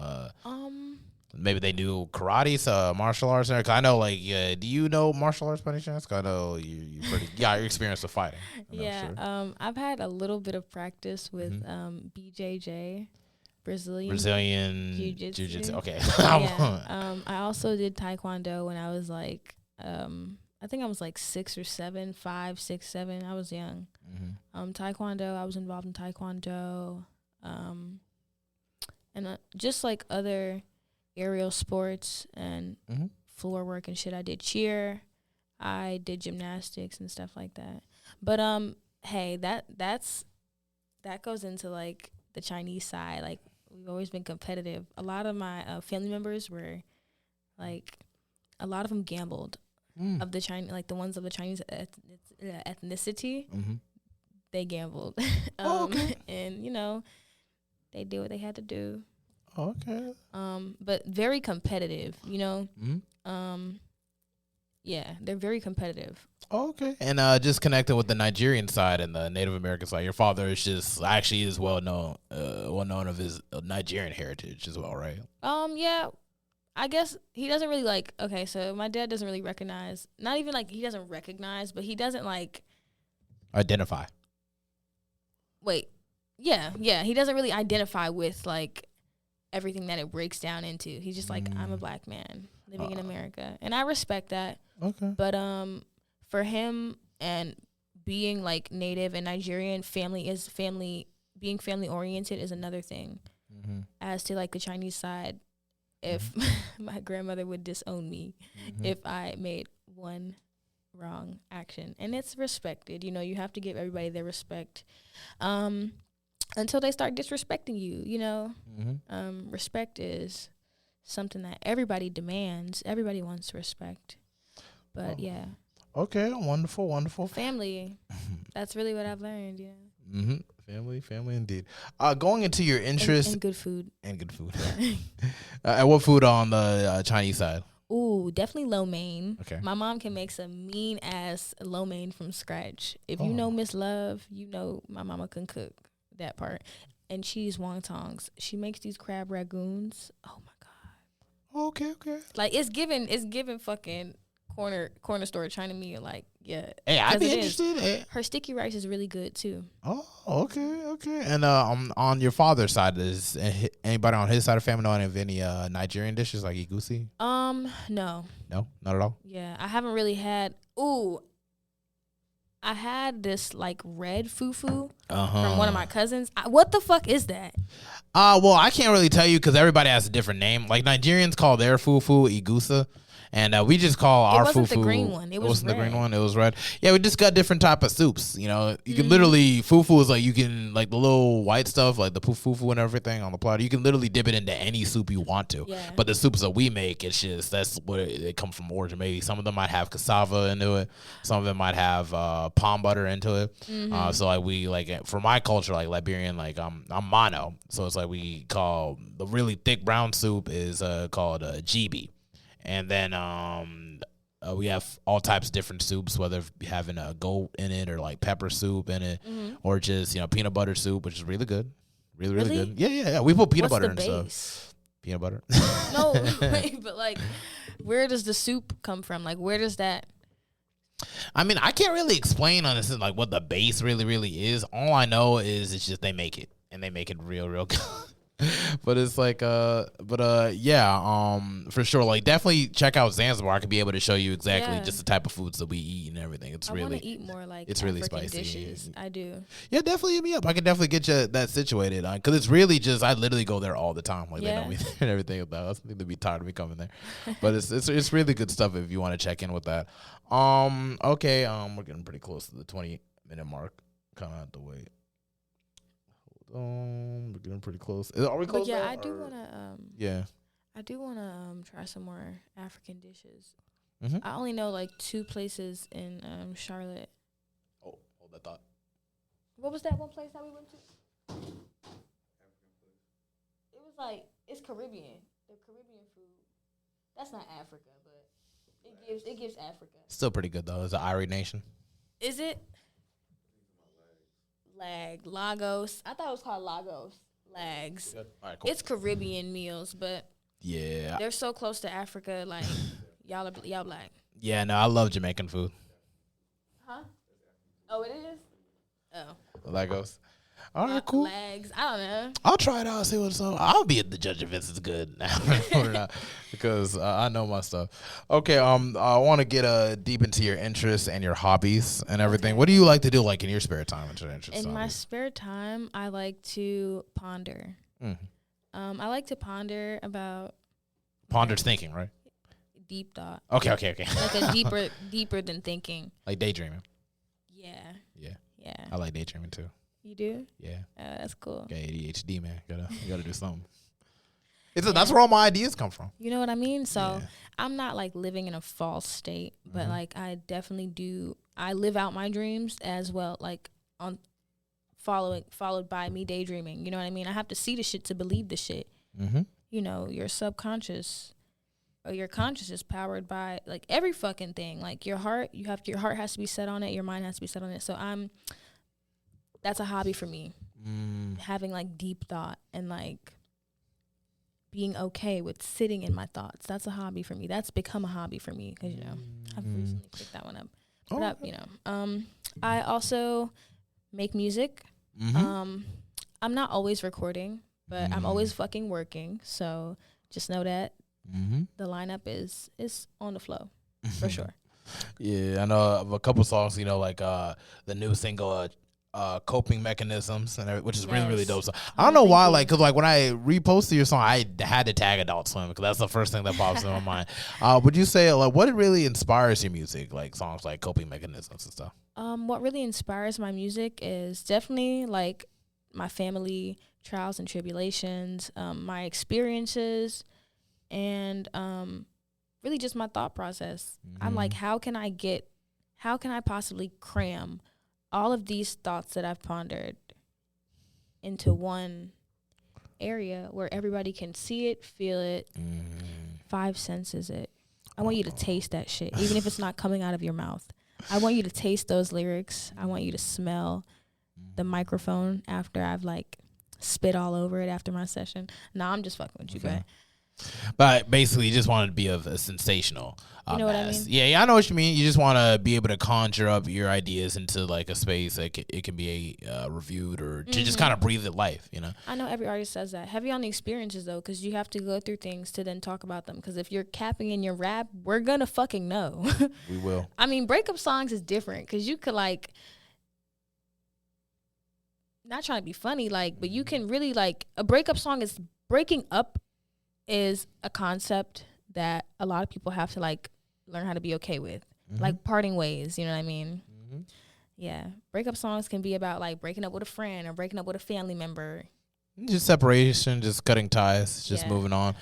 maybe they do karate, martial arts. Cause I know like do you know martial arts by any chance? Cause I know you pretty you're experienced with fighting. Yeah, I've had a little bit of practice with BJJ. Brazilian jiu-jitsu. Okay. Yeah. I also did taekwondo when I was like, I think I was like 6 or 7, 5, 6, 7. I was young. Taekwondo, I was involved in taekwondo, and just like other aerial sports and floor work and shit. I did cheer, I did gymnastics and stuff like that. But hey, that goes into like the Chinese side. Like, we've always been competitive. A lot of my family members were, like, a lot of them gambled. Of the Chinese, like the ones of the Chinese ethnicity, they gambled. Okay. And they did what they had to do. Okay. But very competitive. Yeah, they're very competitive. Okay. And just connecting with the Nigerian side and the Native American side, your father is just actually is well known of his Nigerian heritage as well, right? Yeah, I guess he doesn't really like. Okay, so my dad doesn't really recognize. Not even like he doesn't recognize, but he doesn't like identify. Wait, yeah, he doesn't really identify with like everything that it breaks down into. He's just like, I'm a black man living in America, and I respect that. Okay. But for him and being like Native and Nigerian, being family oriented is another thing. As to like the Chinese side, if my grandmother would disown me if I made one wrong action, and it's respected. You have to give everybody their respect until they start disrespecting you. Respect is something that everybody demands. Everybody wants respect. But yeah. Okay, wonderful. Family. That's really what I've learned, Family indeed. Going into your interests. And good food. Yeah. And what food on the Chinese side? Ooh, definitely lo mein. Okay. My mom can make some mean ass lo mein from scratch. If you know Miss Love, my mama can cook that part. And cheese wontons. She makes these crab ragoons. Oh my god. Okay. Like it's given fucking corner store China meal. Like, yeah. Hey, I'd be interested. Hey. Her sticky rice is really good too. Oh, okay. And on your father's side, is anybody on his side of family know any Nigerian dishes like egusi? No, not at all. Yeah, I haven't really had. Ooh, I had this like red fufu from one of my cousins. What the fuck is that? Well, I can't really tell you because everybody has a different name. Like Nigerians call their fufu egusi. And we just call our fufu. It wasn't the green one. It wasn't the green one. It was red. Yeah, we just got different type of soups. You can literally fufu is like you can like the little white stuff like the fufu and everything on the platter. You can literally dip it into any soup you want to. Yeah. But the soups that we make, it's just that's what it come from origin. Maybe some of them might have cassava into it. Some of them might have palm butter into it. So like we like for my culture like Liberian like I'm mono. So it's like we call the really thick brown soup is called GB. And then we have all types of different soups, whether having a goat in it or like pepper soup in it, or just peanut butter soup, which is really good, really good. Yeah. We put peanut butter in stuff. Peanut butter. No, wait, but like, where does the soup come from? Like, where does that? I mean, I can't really explain on this like what the base really is. All I know is it's just they make it. and they make it real good. But it's like for sure, like definitely check out Zanzibar. I could be able to show you exactly just the type of foods that we eat and everything. It's I really want to eat more like it's African really spicy dishes. I do. Yeah, definitely hit me up. I can definitely get you that situated because it's really just I literally go there all the time. Like they know me and everything about. I think they'd be tired of me coming there, but it's really good stuff if you want to check in with that. Okay, we're getting pretty close to the 20-minute mark. Kind of have to wait. We're getting pretty close. Are we close? But yeah, now, I do wanna. I do wanna try some more African dishes. Mm-hmm. I only know like 2 places in Charlotte. Oh, hold that thought. What was that one place that we went to? It was like it's Caribbean. The Caribbean food. That's not Africa, but it gives Africa. Still pretty good though. It's an Irie nation. Is it? Lagos. I thought it was called Lagos. Lags. All right, cool. It's Caribbean meals, but yeah, they're so close to Africa. Like y'all black. Yeah, no, I love Jamaican food. Huh? Oh, it is. Oh. Lagos. All right, cool. Lags. I don't know. I'll try it out. See what's up. I'll be the judge if it's good now or not because I know my stuff. Okay. I want to get deep into your interests and your hobbies and everything. Okay. What do you like to do, like in your spare time? In my spare time, I like to ponder. I like to ponder about. Ponder's thinking, right? Deep thought. Okay. Like a deeper than thinking. Like daydreaming. Yeah. I like daydreaming too. You do? Yeah. That's cool. Got ADHD, man. You gotta do something. That's where all my ideas come from. You know what I mean? So I'm not like living in a false state, but like I definitely do. I live out my dreams as well, like followed by me daydreaming. You know what I mean? I have to see the shit to believe the shit. Mm-hmm. You know, your subconscious or your conscious is powered by like every fucking thing. Like your heart, your heart has to be set on it. Your mind has to be set on it. So that's a hobby for me. Having like deep thought and like being okay with sitting in my thoughts. That's a hobby for me. That's become a hobby for me because, I've recently picked that one up. But I also make music. I'm not always recording, but I'm always fucking working. So just know that the lineup is on the flow for sure. Yeah, I know of a couple songs, like the new single, Coping Mechanisms, which is really dope. So I don't know why, because when I reposted your song, I had to tag Adult Swim because that's the first thing that pops in my mind. Would you say what really inspires your music, like songs like Coping Mechanisms and stuff? What really inspires my music is definitely like my family trials and tribulations, my experiences, and really just my thought process. I'm like, how can I possibly cram all of these thoughts that I've pondered into one area where everybody can see it, feel it, 5 senses it. I want you to taste that shit, even if it's not coming out of your mouth. I want you to taste those lyrics. I want you to smell the microphone after I've like spit all over it after my session. No, I'm just fucking with you, But basically, you just want to be a sensational. You know what I mean? Yeah, I know what you mean. You just want to be able to conjure up your ideas into like a space that it can be reviewed or to just kind of breathe it life, I know every artist says that. Heavy on the experiences, though, because you have to go through things to then talk about them. Because if you're capping in your rap, we're going to fucking know. We will. I mean, breakup songs is different because you could like, not trying to be funny, like, but you can really like, a breakup song is breaking up is a concept that a lot of people have to like learn how to be okay with, like parting ways. You know what I mean? Yeah, breakup songs can be about like breaking up with a friend or breaking up with a family member. Just separation, just cutting ties, just moving on,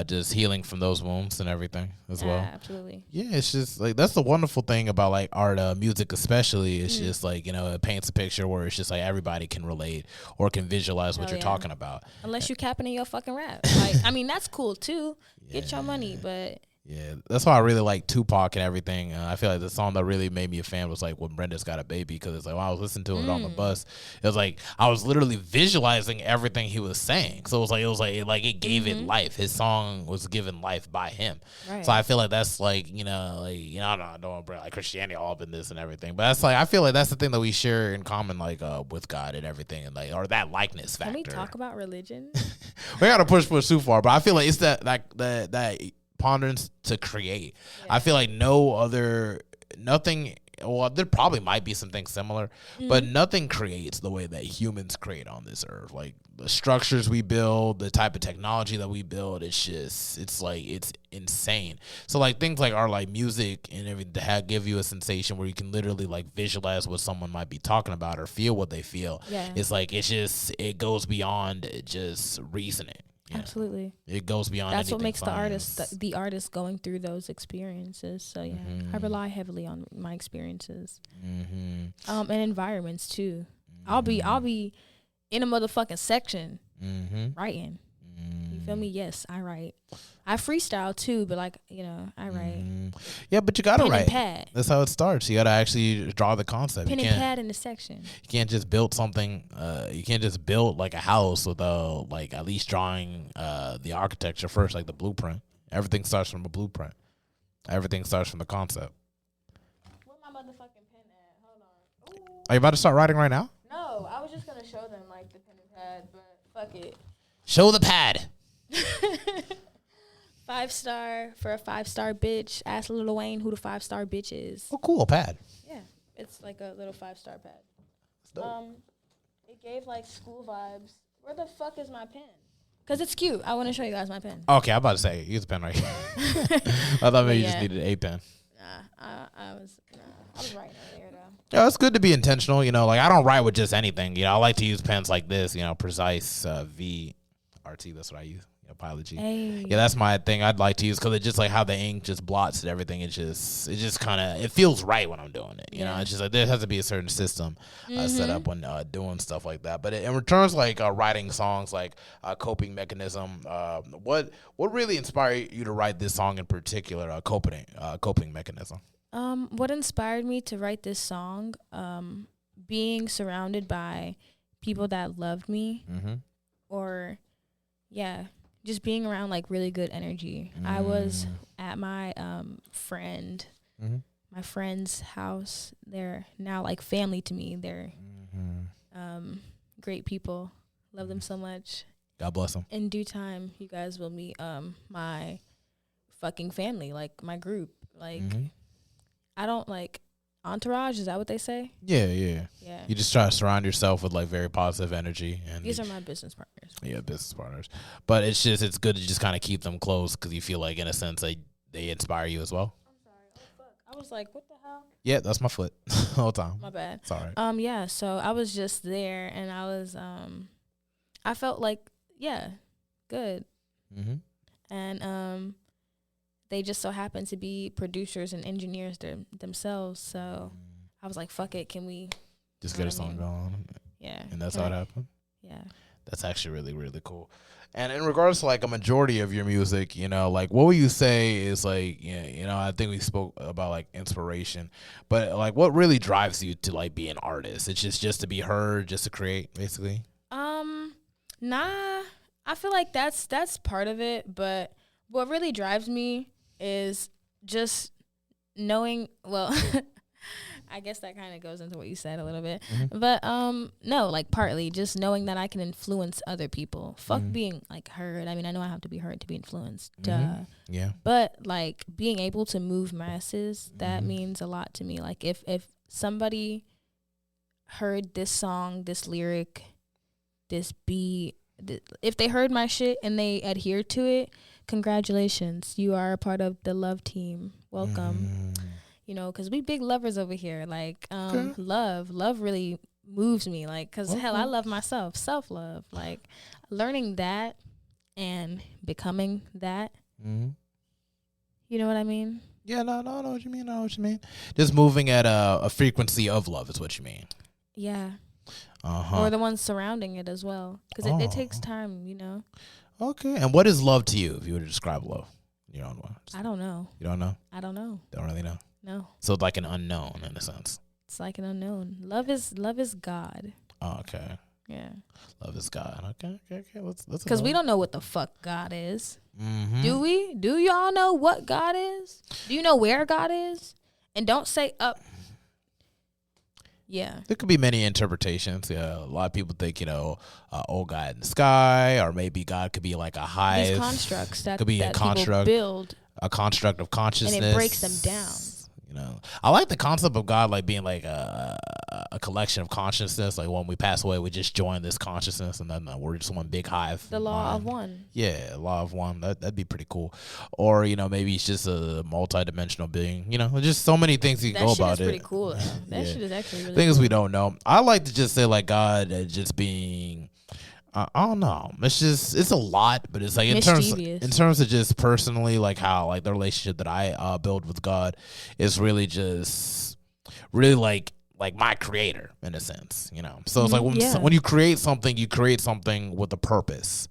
just healing from those wounds and everything as well. Absolutely. Yeah, it's just like that's the wonderful thing about like art, music especially. It's just like it paints a picture where it's just like everybody can relate or can visualize what you're talking about. Unless you capping in your fucking rap, like I mean that's cool too. Get your money, but Yeah, that's why I really like Tupac and everything. I feel like the song that really made me a fan was like when Brenda's Got a Baby, because it's like when I was listening to it on the bus, it was like I was literally visualizing everything he was saying. So it it gave it life. His song was given life by him. Right. So I feel like that's like I don't want to bring like Christianity all up in this and everything, but that's like I feel like that's the thing that we share in common, like with God and everything, and like or that likeness factor. Can we talk about religion? We gotta push too far, but I feel like it's that ponderance to create. I feel like nothing. Well, there probably might be something similar, but nothing creates the way that humans create on this earth. Like the structures we build, the type of technology that we build, it's insane. So like things like our like music and everything to give you a sensation where you can literally like visualize what someone might be talking about or feel what they feel. Yeah. It goes beyond just reasoning. Yeah. Absolutely. It goes beyond. That's what makes science. the artist going through those experiences. So yeah, I rely heavily on my experiences, and environments too. I'll be in a motherfucking section writing. You feel me? Yes, I write. I freestyle too, but like I write. Yeah, but you gotta pen write. And pad. That's how it starts. You gotta actually draw the concept. Pen and pad in the section. You can't just build something. You can't just build like a house without like at least drawing the architecture first, like the blueprint. Everything starts from a blueprint. Everything starts from the concept. Where my motherfucking pen at? Hold on. Ooh. Are you about to start writing right now? No, I was just gonna show them like the pen and pad, but fuck it. Show the pad. 5-star for a 5-star bitch. Ask Lil Wayne who the 5-star bitch is. Oh, cool, pad. Yeah, it's like a little 5-star pad. That's dope. It gave like school vibes. Where the fuck is my pen? Cause it's cute. I want to show you guys my pen. Okay, I'm about to say use the pen right here. I thought maybe you just needed a pen. I was writing earlier though. Yeah, it's good to be intentional. Like I don't write with just anything. I like to use pens like this. Precise VRT. That's what I use. Pilot G. Hey. Yeah, that's my thing. I'd like to use because it's just like how the ink just blots and everything. It just kind of it feels right when I'm doing it. You know, it's just like there has to be a certain system set up when doing stuff like that. But in returns, like writing songs, like coping mechanism. What really inspired you to write this song in particular? Coping mechanism. What inspired me to write this song? Being surrounded by people that loved me, or just being around like really good energy. I was at my my friend's house. They're now like family to me. They're great people. Love them so much. God bless them. In due time, you guys will meet my fucking family, like my group. Like I don't like entourage. Is that what they say? Yeah. Yeah. You just try to surround yourself with like very positive energy, and These are my business partners. Yeah, business partners. But it's good to just kind of keep them close because you feel like in a sense they inspire you as well. I'm sorry. Oh fuck. I was like, what the hell? Yeah, that's my foot. Whole time. My bad. Sorry. Yeah. So I was just there, and I was I felt like good. And they just so happen to be producers and engineers themselves. So I was like, fuck it. Can we just get a song going? Yeah. And that's how it happened? Yeah. That's actually really, really cool. And in regards to like a majority of your music, like what would you say is like, I think we spoke about like inspiration, but like what really drives you to like be an artist? It's just to be heard, just to create, basically? Nah. I feel like that's part of it, but what really drives me is just knowing, well, I guess that kind of goes into what you said a little bit, but no, like partly just knowing that I can influence other people. Fuck being like heard. I mean, I know I have to be heard to be influenced. Yeah. But like being able to move masses, that means a lot to me. Like if somebody heard this song, this lyric, this beat, if they heard my shit and they adhere to it, congratulations, you are a part of the love team. Welcome. Because we big lovers over here. Like love really moves me. Like, because hell, I love myself. Self-love. Like learning that and becoming that. You know what I mean? Yeah, no, I know what you mean. Just moving at a frequency of love is what you mean. Yeah. Or the ones surrounding it as well. Because it takes time, Okay. And what is love to you, if you were to describe love? You don't know. I don't know. You don't know? I don't know. Don't really know. No. So it's like an unknown in a sense. It's like an unknown. Love is God. Oh, okay. Yeah. Love is God. Okay. Let's Because we don't know what the fuck God is. Mm-hmm. Do we? Do y'all know what God is? Do you know where God is? And don't say up. Yeah. There could be many interpretations. Yeah, a lot of people think, oh, God in the sky, or maybe God could be like a hive. These constructs that could be that a construct, people build, a construct of consciousness, and it breaks them down. I like the concept of God like being like a collection of consciousness. Like when we pass away, we just join this consciousness, and then we're just one big hive. The law of one. Yeah, law of one. That'd be pretty cool. Or maybe it's just a multi-dimensional being. Just so many things you can go about it. That shit is pretty cool. Though. That shit is actually really things cool. we don't know. I like to just say like God just being. I don't know. It's a lot, but it's like in terms of just personally, like how like the relationship that I build with God is really just really like my creator in a sense, So it's like when you create something with a purpose.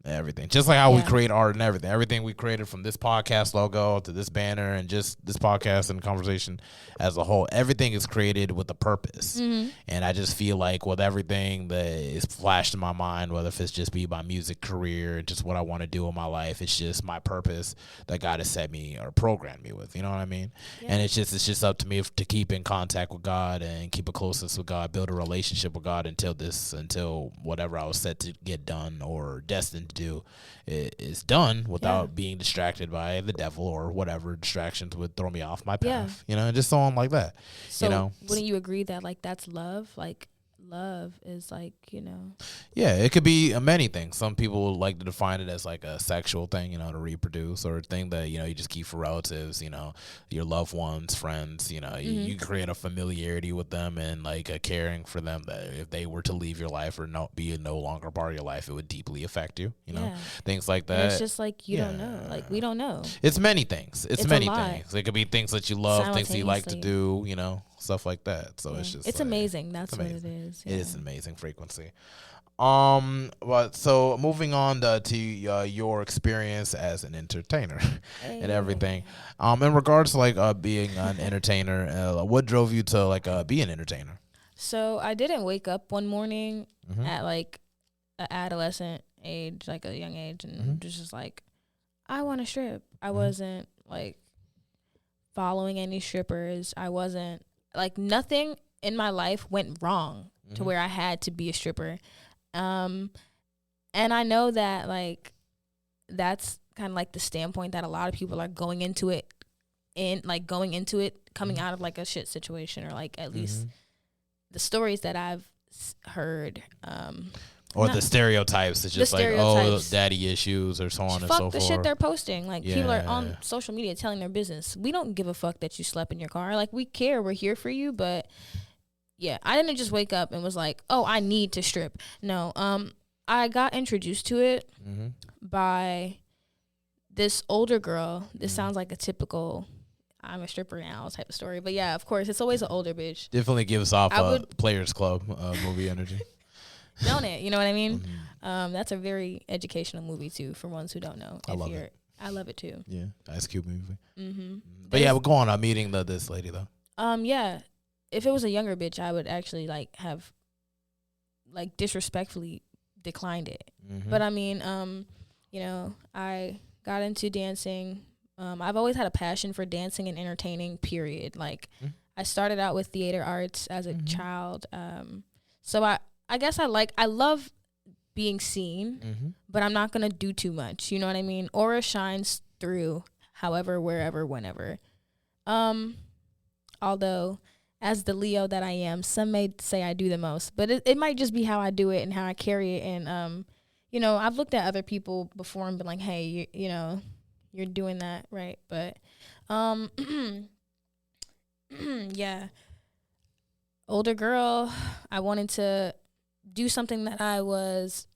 Everything, just like how we create art and everything we created, from this podcast logo to this banner and just this podcast and conversation as a whole, everything is created with a purpose. And I just feel like with everything that is flashed in my mind, whether if it's just be my music career, just what I want to do in my life, it's just my purpose that God has set me or programmed me with, you know what I mean? And it's just up to me to keep in contact with God and keep a closeness with God, build a relationship with God until whatever I was set to get done or destined do is done without being distracted by the devil or whatever distractions would throw me off my path, just so on like that. So wouldn't you agree that like that's love? Like love is like, Yeah, it could be many things. Some people would like to define it as like a sexual thing, to reproduce, or a thing that, you just keep for relatives, your loved ones, friends, you create a familiarity with them and like a caring for them that if they were to leave your life or be no longer part of your life, it would deeply affect you, things like that. And it's just like, you don't know. Like we don't know. It's many things. It's many things. It could be things that you love, things that you like to do, stuff like that. So it's amazing. That's what it is. It is an amazing frequency. But so moving on to your experience as an entertainer and everything. In regards to like being an entertainer, what drove you to like be an entertainer? So I didn't wake up one morning at like an adolescent age, like a young age, and just like, I want to strip. I wasn't like following any strippers. I wasn't like, nothing in my life went wrong to where I had to be a stripper. And I know that like that's kind of like the standpoint that a lot of people are going into it coming out of like a shit situation, or like at least the stories that I've heard. Or the stereotypes. It's just like, oh, daddy issues or so on and so forth. Fuck the shit they're posting. Like, people are on social media telling their business. We don't give a fuck that you slept in your car. Like, we care. We're here for you. But, yeah, I didn't just wake up and was like, oh, I need to strip. No. I got introduced to it by this older girl. This sounds like a typical I'm a stripper now type of story. But, yeah, of course, it's always an older bitch. Definitely gives off a Players Club movie energy. Don't it? You know what I mean? That's a very educational movie too, for ones who don't know. I love it. I love it too. Yeah, Ice Cube movie. But yeah, we're going on meeting this lady though. Yeah, if it was a younger bitch, I would actually like have like disrespectfully declined it. But I mean, I got into dancing. I've always had a passion for dancing and entertaining. Period. Like I started out with theater arts as a child. So I guess I love being seen, but I'm not going to do too much. You know what I mean? Aura shines through however, wherever, whenever. Although, as the Leo that I am, some may say I do the most, but it might just be how I do it and how I carry it. And, I've looked at other people before and been like, hey, you're doing that, right? But, yeah. Older girl, I wanted to do something that I was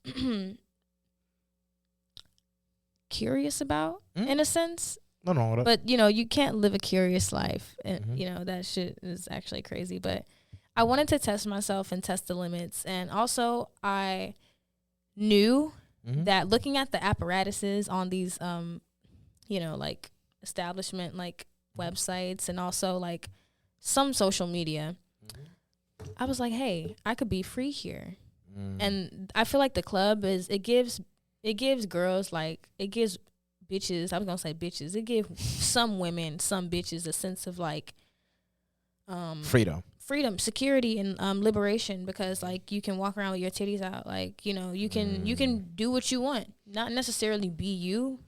curious about in a sense. No, but you can't live a curious life, and that shit is actually crazy. But I wanted to test myself and test the limits, and also I knew that looking at the apparatuses on these like establishment, like websites, and also like some social media. I was like, hey, I could be free here. And I feel like the club it gives girls, like, it gives bitches, I was gonna say bitches, it gives some women, some bitches a sense of like freedom, security, and liberation, because like you can walk around with your titties out, like, you can do what you want, not necessarily be you,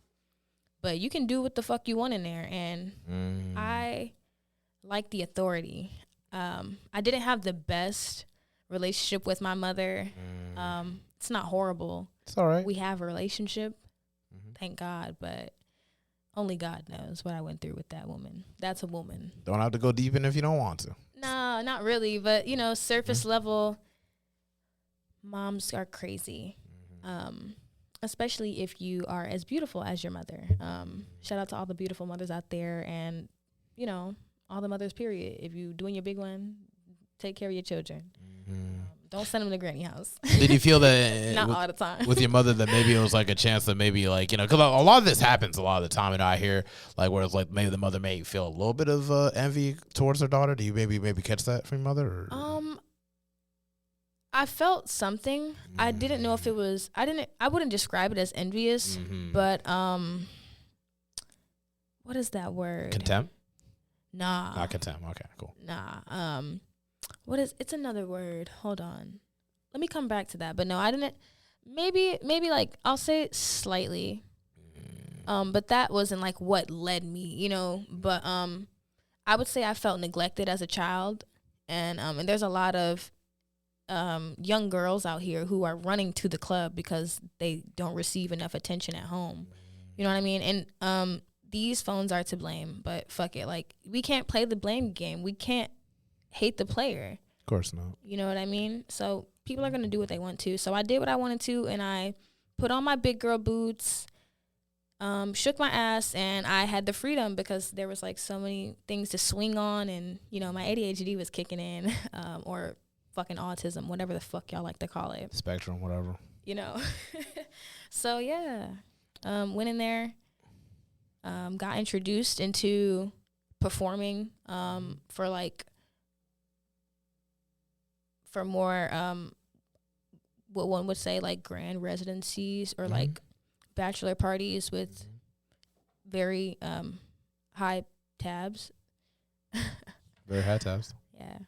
but you can do what the fuck you want in there. And I like the authority. I didn't have the best relationship with my mother. It's not horrible. It's all right. We have a relationship, thank God, but only God knows what I went through with that woman. That's a woman. Don't have to go deep in if you don't want to. No, not really, but surface level, moms are crazy. Especially if you are as beautiful as your mother. Shout out to all the beautiful mothers out there, and all the mothers, period. If you doing your big one, take care of your children. Don't send them to granny house. Did you feel that not all the time with your mother, that maybe it was like a chance that maybe like, because a lot of this happens a lot of the time, and I hear like where it's like maybe the mother may feel a little bit of envy towards her daughter. Do you maybe catch that from your mother? Or? I felt something. I didn't know if it was. I wouldn't describe it as envious, but what is that word? Contempt. Nah. Not contempt. Okay, cool. Nah. It's another word. Hold on. Let me come back to that. But no, I didn't. Maybe like I'll say it slightly. But that wasn't like what led me, But I would say I felt neglected as a child, and there's a lot of young girls out here who are running to the club because they don't receive enough attention at home. You know what I mean? And these phones are to blame, but fuck it. Like, we can't play the blame game. We can't hate the player. Of course not. You know what I mean? So people are going to do what they want to. So I did what I wanted to, and I put on my big girl boots, shook my ass, and I had the freedom because there was like so many things to swing on, and my ADHD was kicking in, or fucking autism, whatever the fuck y'all like to call it. Spectrum, whatever. So yeah, went in there, got introduced into performing for more what one would say like grand residencies or like bachelor parties with very high tabs. Very high tabs. Yeah.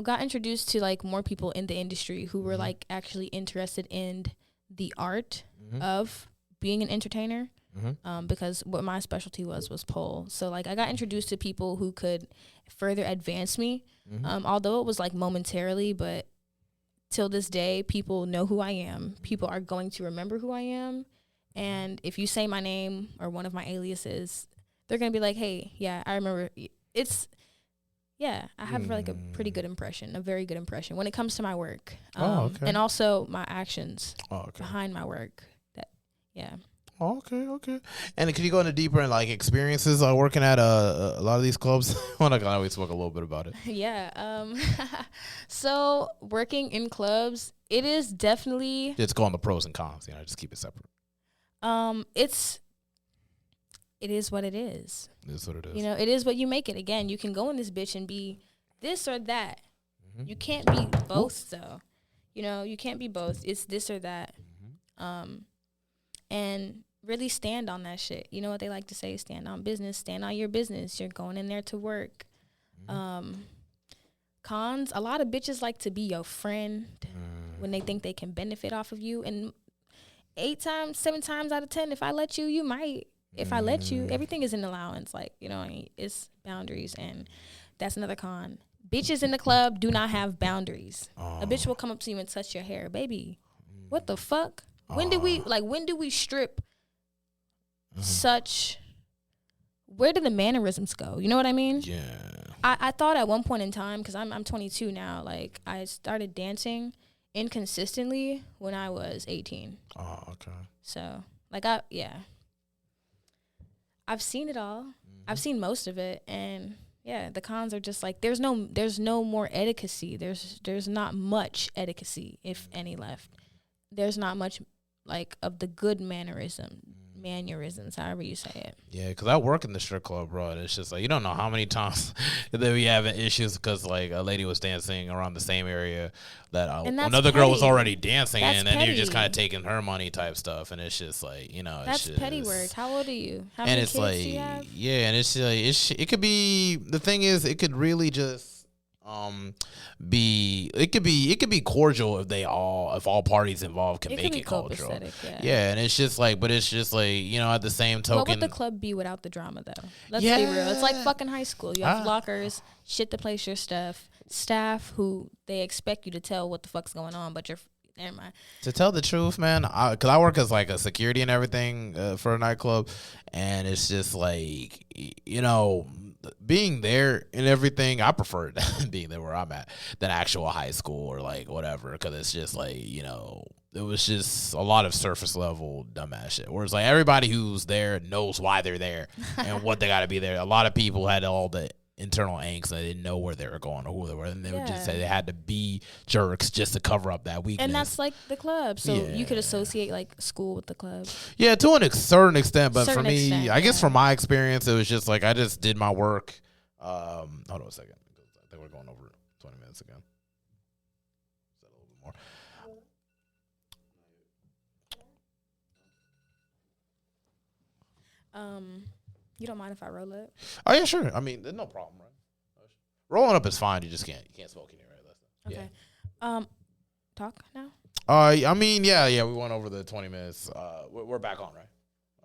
Got introduced to like more people in the industry who were like actually interested in the art of being an entertainer. Because what my specialty was pole. So like I got introduced to people who could further advance me. Although it was like momentarily, but till this day, people know who I am. People are going to remember who I am. And if you say my name or one of my aliases, they're going to be like, hey, yeah, I remember. I have like a pretty good impression, a very good impression when it comes to my work. And also my actions behind my work. Okay. And could you go into deeper in like experiences working at a lot of these clubs? I know we spoke a little bit about it. Yeah. So working in clubs, it is definitely. Just go on the pros and cons. Just keep it separate. It is what it is. It is what it is. It is what you make it. Again, you can go in this bitch and be this or that. You can't be both, though. You can't be both. It's this or that. And really stand on that shit. You know what they like to say? Stand on business. Stand on your business. You're going in there to work. Cons, a lot of bitches like to be your friend when they think they can benefit off of you. And 7 times out of 10, if I let you, you might. If I let you, everything is an allowance. Like, it's boundaries. And that's another con. Bitches in the club do not have boundaries. A bitch will come up to you and touch your hair. Baby, what the fuck? When do we strip such, where did the mannerisms go? You know what I mean? Yeah. I thought at one point in time, because I'm 22 now, like I started dancing inconsistently when I was 18. Oh, okay. So like I've seen it all. I've seen most of it, and yeah, the cons are just like there's no more etiquette. There's not much etiquette, if any, left. There's not much like of the good mannerisms mannerisms, however you say it. Yeah, because I work in the strip club, bro. And it's just like you don't know how many times that we having issues because like a lady was dancing around the same area that another girl was already dancing in, and you're just kind of taking her money type stuff, and it's just like that's it's petty work. How old are you? How and many it's kids like do you have? yeah, and it's like it could be the thing is it could really just it could be cordial if all parties involved can make it cultural. Yeah, and it's just like, but it's just like at the same token, what would the club be without the drama though? Let's be real. It's like fucking high school. You have lockers, shit to place your stuff, staff who they expect you to tell what the fuck's going on, but you're never mind. To tell the truth, man, because I work as like a security and everything for a nightclub, and it's just like being there and everything, I prefer being there where I'm at than actual high school or like whatever, because it's just like it was just a lot of surface level dumbass shit. Whereas like everybody who's there knows why they're there and what they got to be there. A lot of people had all the internal angst and they didn't know where they were going or who they were, and they would just say they had to be jerks just to cover up that weakness. And that's like the club, so you could associate like school with the club. Yeah, to a certain extent, but for me, I guess from my experience, it was just like I just did my work. Hold on a second. I think we're going over 20 minutes again. Is that a little bit more? You don't mind if I roll up? Oh yeah, sure. I mean, there's no problem, right? Rolling up is fine. You just can't smoke in here, right? Okay. Yeah. Talk now. I mean, yeah. We went over the 20 minutes. We're back on, right?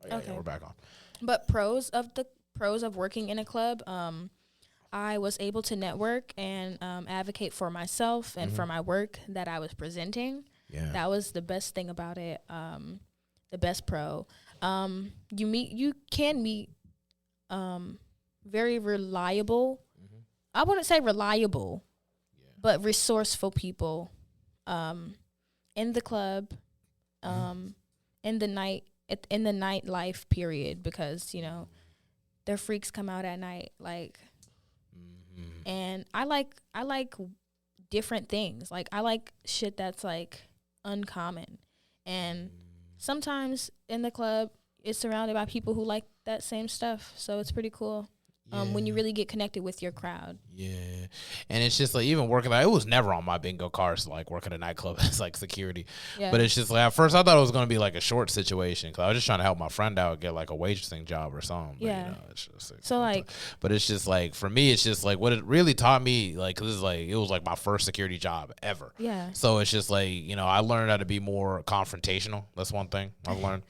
Oh, yeah, okay. Yeah, we're back on. But pros of working in a club. I was able to network and advocate for myself and for my work that I was presenting. Yeah. That was the best thing about it. The best pro. You can meet very reliable. I wouldn't say reliable, but resourceful people in the club, in the nightlife period, because their freaks come out at night, like. And I like different things. Like I like shit that's like uncommon. And sometimes in the club it's surrounded by people who like that same stuff. So it's pretty cool. When you really get connected with your crowd. Yeah. And it's just like even working it was never on my bingo cards, like working a nightclub as like security. Yeah. But it's just like at first I thought it was going to be like a short situation because I was just trying to help my friend out get like a waitressing job or something. Yeah. But, it's just like, so like, but it's just like for me, it's just like what it really taught me, like, cause it's like it was like my first security job ever. Yeah. So it's just like I learned how to be more confrontational. That's one thing I've learned.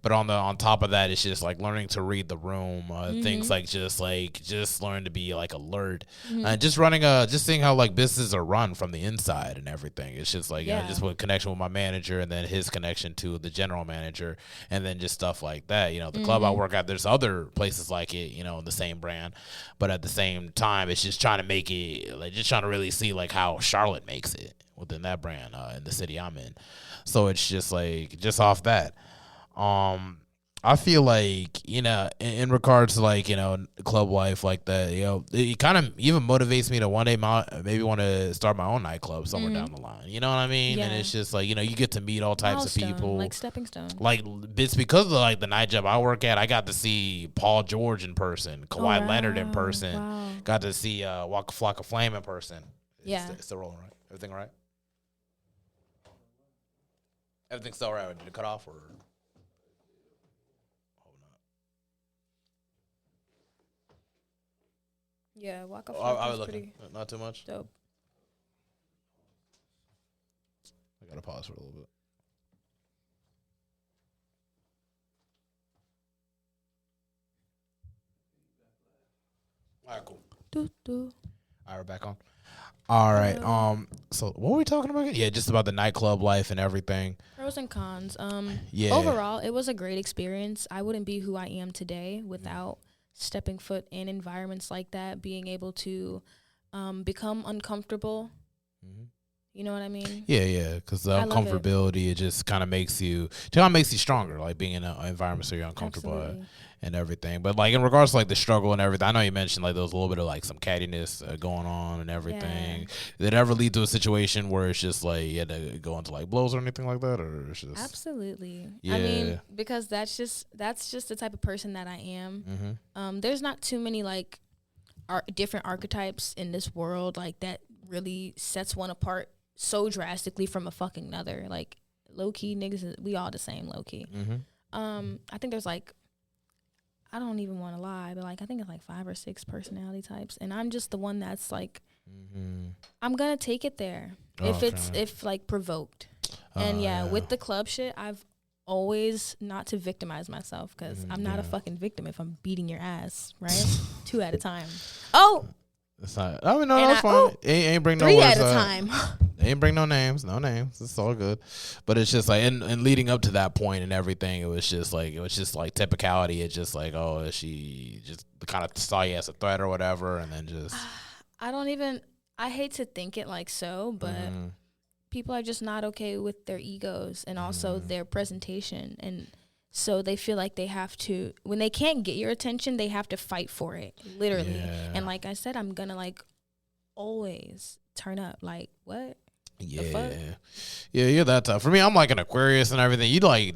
But on top of that, it's just like learning to read the room. Things like just learn to be like alert and just seeing how like businesses are run from the inside and everything. It's just like just with connection with my manager and then his connection to the general manager and then just stuff like that. The club I work at, there's other places like it, in the same brand, but at the same time, it's just trying to make it like just trying to really see like how Charlotte makes it within that brand in the city I'm in. So it's just like just off that. I feel like, in regards to like, club life like that, it kind of even motivates me to one day maybe want to start my own nightclub somewhere down the line. You know what I mean? Yeah. And it's just like, you get to meet all types of people. Like stepping stone. Like it's because of like the night job I work at, I got to see Paul George in person, Kawhi Leonard in person, got to see Waka Flocka Flame in person. Yeah. It's still rolling, right? Everything all right? Everything's still all right? Did it cut off or... Yeah, Waka Flocka was pretty not too much. Dope. I gotta pause for a little bit. All right, cool. All right, we're back on. All right. So what were we talking about again? Yeah, just about the nightclub life and everything. Pros and cons. Overall, it was a great experience. I wouldn't be who I am today without stepping foot in environments like that, being able to become uncomfortable. You know what I mean? Yeah, because the uncomfortability, it just kind of makes you stronger, like being in an environment so you're uncomfortable. and everything. But like in regards to like the struggle and everything, I know you mentioned like there was a little bit of like some cattiness going on and everything. Yeah. Did it ever lead to a situation where it's just like you had to go into like blows or anything like that, or it's just Absolutely. Yeah. I mean, because that's just the type of person that I am. There's not too many like different archetypes in this world like that really sets one apart so drastically from a fucking another. Like low key niggas, we all the same low key. I think there's like, I don't even want to lie, but like I think it's like 5 or 6 personality types, and I'm just the one that's like, I'm gonna take it there if like provoked. And with the club shit, I've always not to victimize myself because I'm not a fucking victim if I'm beating your ass, right? 2 at a time. Oh, it's not. I mean, no, that's fine. Ain't bring no 3 words at a time. Ain't bring no names. It's all good. But it's just like, and leading up to that point and everything, it was just like typicality. It's just like, oh, she just kind of saw you as a threat or whatever, and then just. I hate to think it like so, but people are just not okay with their egos and also their presentation. And so they feel like they have to, when they can't get your attention, they have to fight for it, literally. Yeah. And like I said, I'm going to like always turn up. Like, what? Yeah. Yeah, you're that tough. For me, I'm like an Aquarius and everything. You like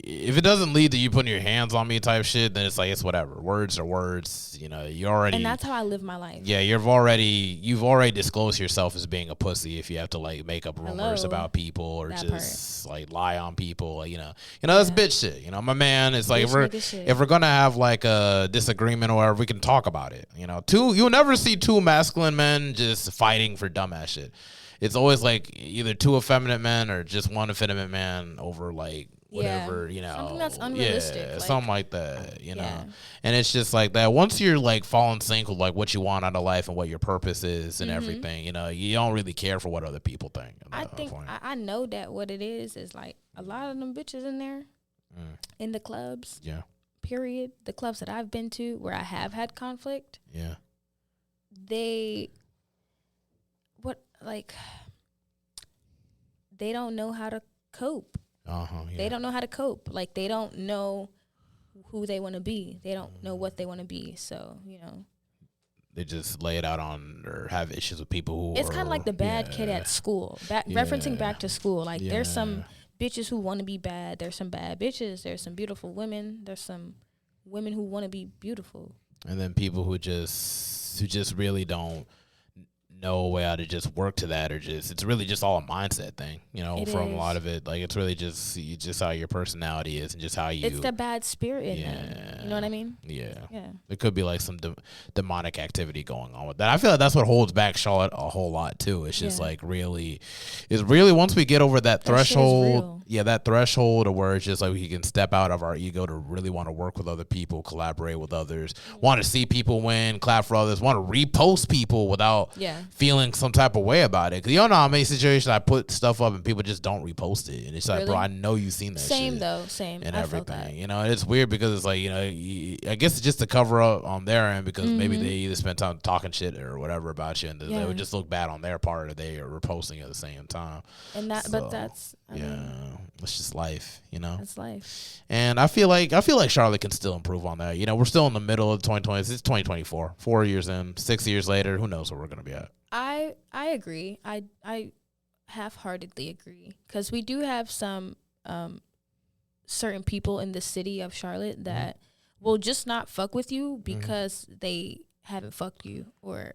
if it doesn't lead to you putting your hands on me type shit, then it's like it's whatever. Words are words. You know, you already. And that's how I live my life. Yeah, you've already disclosed yourself as being a pussy if you have to like make up rumors about people or that just like lie on people. You know that's bitch shit. You know, my man. It's like if we're gonna have like a disagreement or whatever, we can talk about it. You know, you'll never see 2 masculine men just fighting for dumbass shit. It's always like either 2 effeminate men or just 1 effeminate man over like whatever, you know. Something that's unrealistic. Yeah, something like that, you know. And it's just like that. Once you're like fall in sync with like what you want out of life and what your purpose is and everything, you know, you don't really care for what other people think. I know that what it is like a lot of them bitches in there in the clubs. Yeah. Period. The clubs that I've been to where I have had conflict. Yeah. They don't know how to cope. They don't know how to cope. Like, they don't know who they want to be. They don't know what they want to be. So, you know. They just lay it out on or have issues with people who it's kind of like the bad kid at school. Referencing back to school. Like, there's some bitches who want to be bad. There's some bad bitches. There's some beautiful women. There's some women who want to be beautiful. And then people who just really don't know a way how to just work to that, or just it's really just all a mindset thing, you know. A lot of it, like it's really just how your personality is and just how you. It's the bad spirit in them. You know what I mean? Yeah. It could be like some demonic activity going on with that. I feel like that's what holds back Charlotte a whole lot too. It's just like really once we get over that threshold, that threshold of where it's just like we can step out of our ego to really want to work with other people, collaborate with others, want to see people win, clap for others, want to repost people without feeling some type of way about it. Because you don't know how many situations I put stuff up and people just don't repost it. And it's like, bro, I know you've seen that Same shit. Same. And everything. You know, and it's weird because it's like, you know, I guess it's just to cover up on their end because maybe they either spend time talking shit or whatever about you and they would just look bad on their part or they are reposting at the same time. And that, but that's, I mean, it's just life, you know? It's life. And I feel like Charlotte can still improve on that. You know, we're still in the middle of 2020. It's 2024. 4 years in, 6 years later, who knows where we're going to be at. I agree. I half-heartedly agree because we do have some certain people in the city of Charlotte that will just not fuck with you because they haven't fucked you or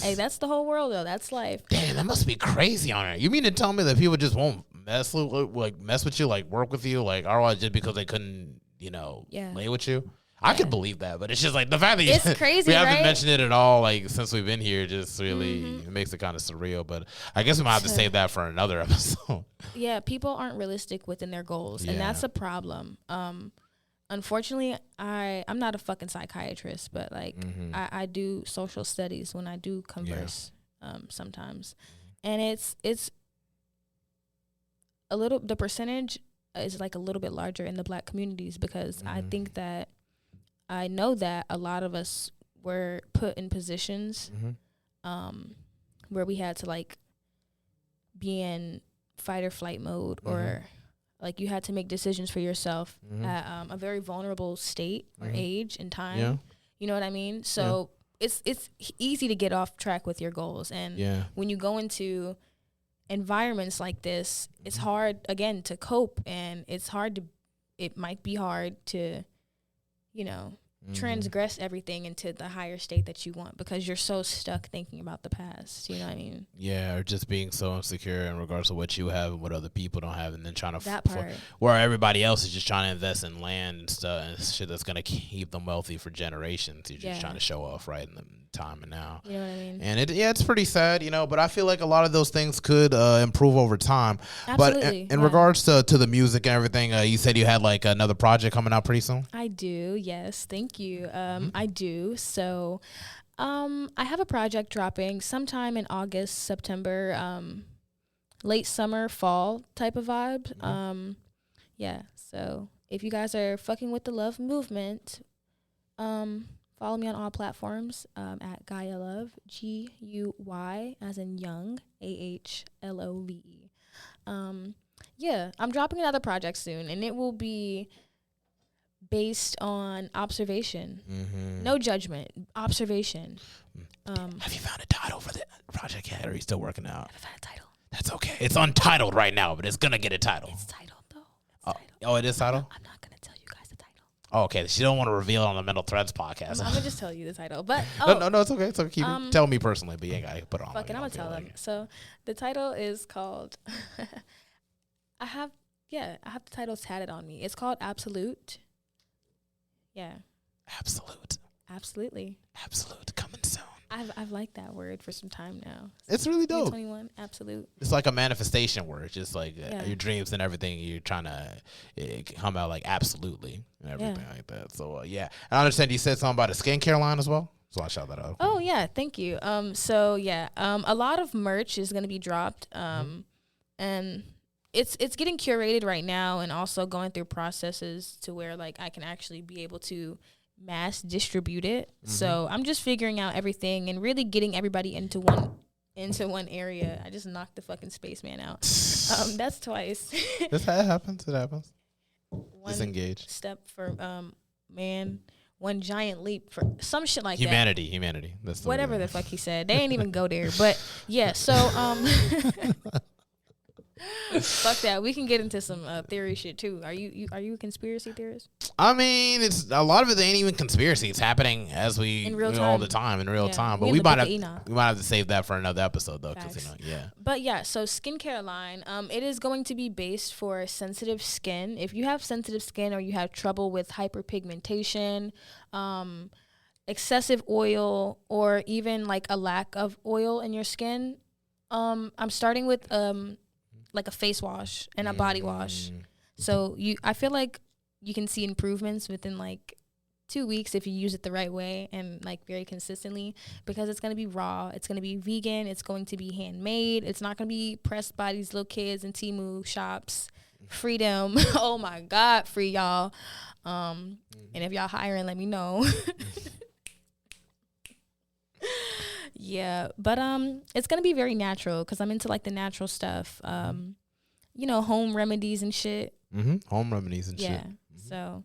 hey, that's the whole world though. That's life. Damn, that must be crazy on it. You mean to tell me that people just won't mess with you, like work with you, like otherwise just because they couldn't, you know, lay with you? I could believe that, but it's just like the fact that it's crazy, we haven't mentioned it at all, like since we've been here, just really makes it kind of surreal. But I guess we might have to save that for another episode. Yeah, people aren't realistic within their goals, and that's a problem. Unfortunately, I'm not a fucking psychiatrist, but like I do social studies when I do converse sometimes, and it's a little, the percentage is like a little bit larger in the Black communities because I know that a lot of us were put in positions where we had to like be in fight or flight mode or like you had to make decisions for yourself at a very vulnerable state or age and time. Yeah. You know what I mean? So it's easy to get off track with your goals. And when you go into environments like this, it's hard, again, to cope. And it might be hard to, you know, transgress everything into the higher state that you want because you're so stuck thinking about the past. You know what I mean? Yeah, or just being so insecure in regards to what you have and what other people don't have, and then trying to that part. Where everybody else is just trying to invest in land and stuff and shit that's gonna keep them wealthy for generations. You're just trying to show off right in the time and now. You know what I mean? And it's pretty sad, you know. But I feel like a lot of those things could improve over time. Absolutely. But in regards to the music and everything, you said you had like another project coming out pretty soon. I do. Yes, thank you. I do. So, I have a project dropping sometime in August, September, late summer, fall type of vibe. Yeah. So if you guys are fucking with the love movement, follow me on all platforms at Guyah Love, Guy as in young, AHLOVE. Yeah, I'm dropping another project soon, and it will be based on observation. No judgment, observation. Have you found a title for the project yet, or are you still working out? I haven't found a title. That's okay. It's untitled right now, but it's gonna get a title. It's titled though. Oh, it is titled? I'm not gonna tell you guys the title. Oh, okay. She don't want to reveal it on the Mental Threads podcast. I'm gonna just tell you the title. But no, it's okay. It's okay. Tell me personally, but you ain't gotta put it on. Fuck it, I'm gonna tell them. So the title is called I have the title tatted on me. It's called Absolute. Yeah. Absolute. Absolutely. Absolute. Coming soon. I've liked that word for some time now. It's really dope. 21, absolute. It's like a manifestation word. Just like your dreams and everything. You're trying to come out like absolutely and everything like that. So and I understand you said something about a skincare line as well. So I shout that out. Oh yeah, thank you. A lot of merch is gonna be dropped. And it's getting curated right now, and also going through processes to where like I can actually be able to mass distribute it. So I'm just figuring out everything and really getting everybody into one area. I just knocked the fucking spaceman out. That's twice. It happens. It happens. One Disengage. step for man. One giant leap for some shit like humanity. Humanity. That's whatever the fuck he said. They ain't even go there. But yeah. So fuck that. We can get into some theory shit too. Are you a conspiracy theorist? I mean, it's a lot of it ain't even conspiracy. It's happening as we in real time. all the time in real time. But we might have to save that for another episode though, because But yeah, so skincare line. It is going to be based for sensitive skin. If you have sensitive skin or you have trouble with hyperpigmentation, excessive oil, or even like a lack of oil in your skin, I'm starting with like a face wash and a body wash. So I feel like you can see improvements within like 2 weeks if you use it the right way and like very consistently, because it's going to be raw. It's going to be vegan. It's going to be handmade. It's not going to be pressed by these little kids in Temu shops. Freedom. Oh my God. Free y'all. And if y'all hiring, let me know. Yeah, but it's gonna be very natural because I'm into like the natural stuff. Home remedies and shit. Home remedies and shit. Yeah. So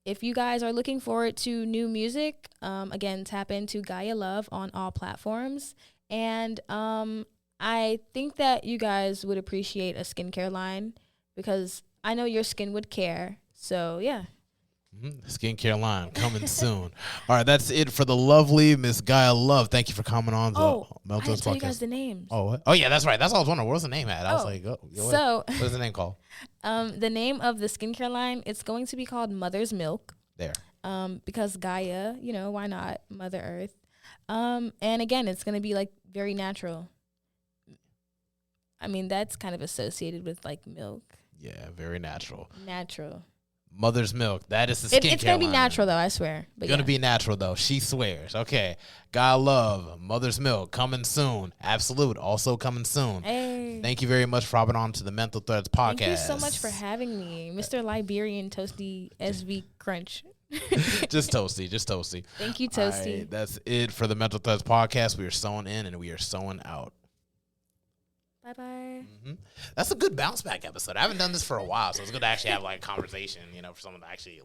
if you guys are looking forward to new music, again, tap into Guyah Love on all platforms. And I think that you guys would appreciate a skincare line because I know your skin would care. So yeah. Skincare line coming soon. All right, that's it for the lovely Miss Guyah Love. Thank you for coming on the Meltdowns podcast. Tell you guys the names. Oh, what? Oh yeah, that's right. That's all I was wondering. What's the name at? I was like, what is the name called? The name of the skincare line, it's going to be called Mother's Milk. There. Because Gaia, why not? Mother Earth. And again, it's gonna be like very natural. I mean, that's kind of associated with like milk. Yeah, very natural. Natural. Mother's Milk. That is the skincare It's going to be line. natural, though, I swear. It's going to be natural, though. She swears. Okay. Guyah Love, Mother's Milk, coming soon. Absolute, also coming soon. Hey. Thank you very much for hopping on to the Mental Threads podcast. Thank you so much for having me. Mr. Liberian Toasty SV Crunch. Just Toasty. Thank you, Toasty. All right, that's it for the Mental Threads podcast. We are sewing in and we are sewing out. Bye-bye. That's a good bounce back episode. I haven't done this for a while, so it's good to actually have like a conversation, for someone to actually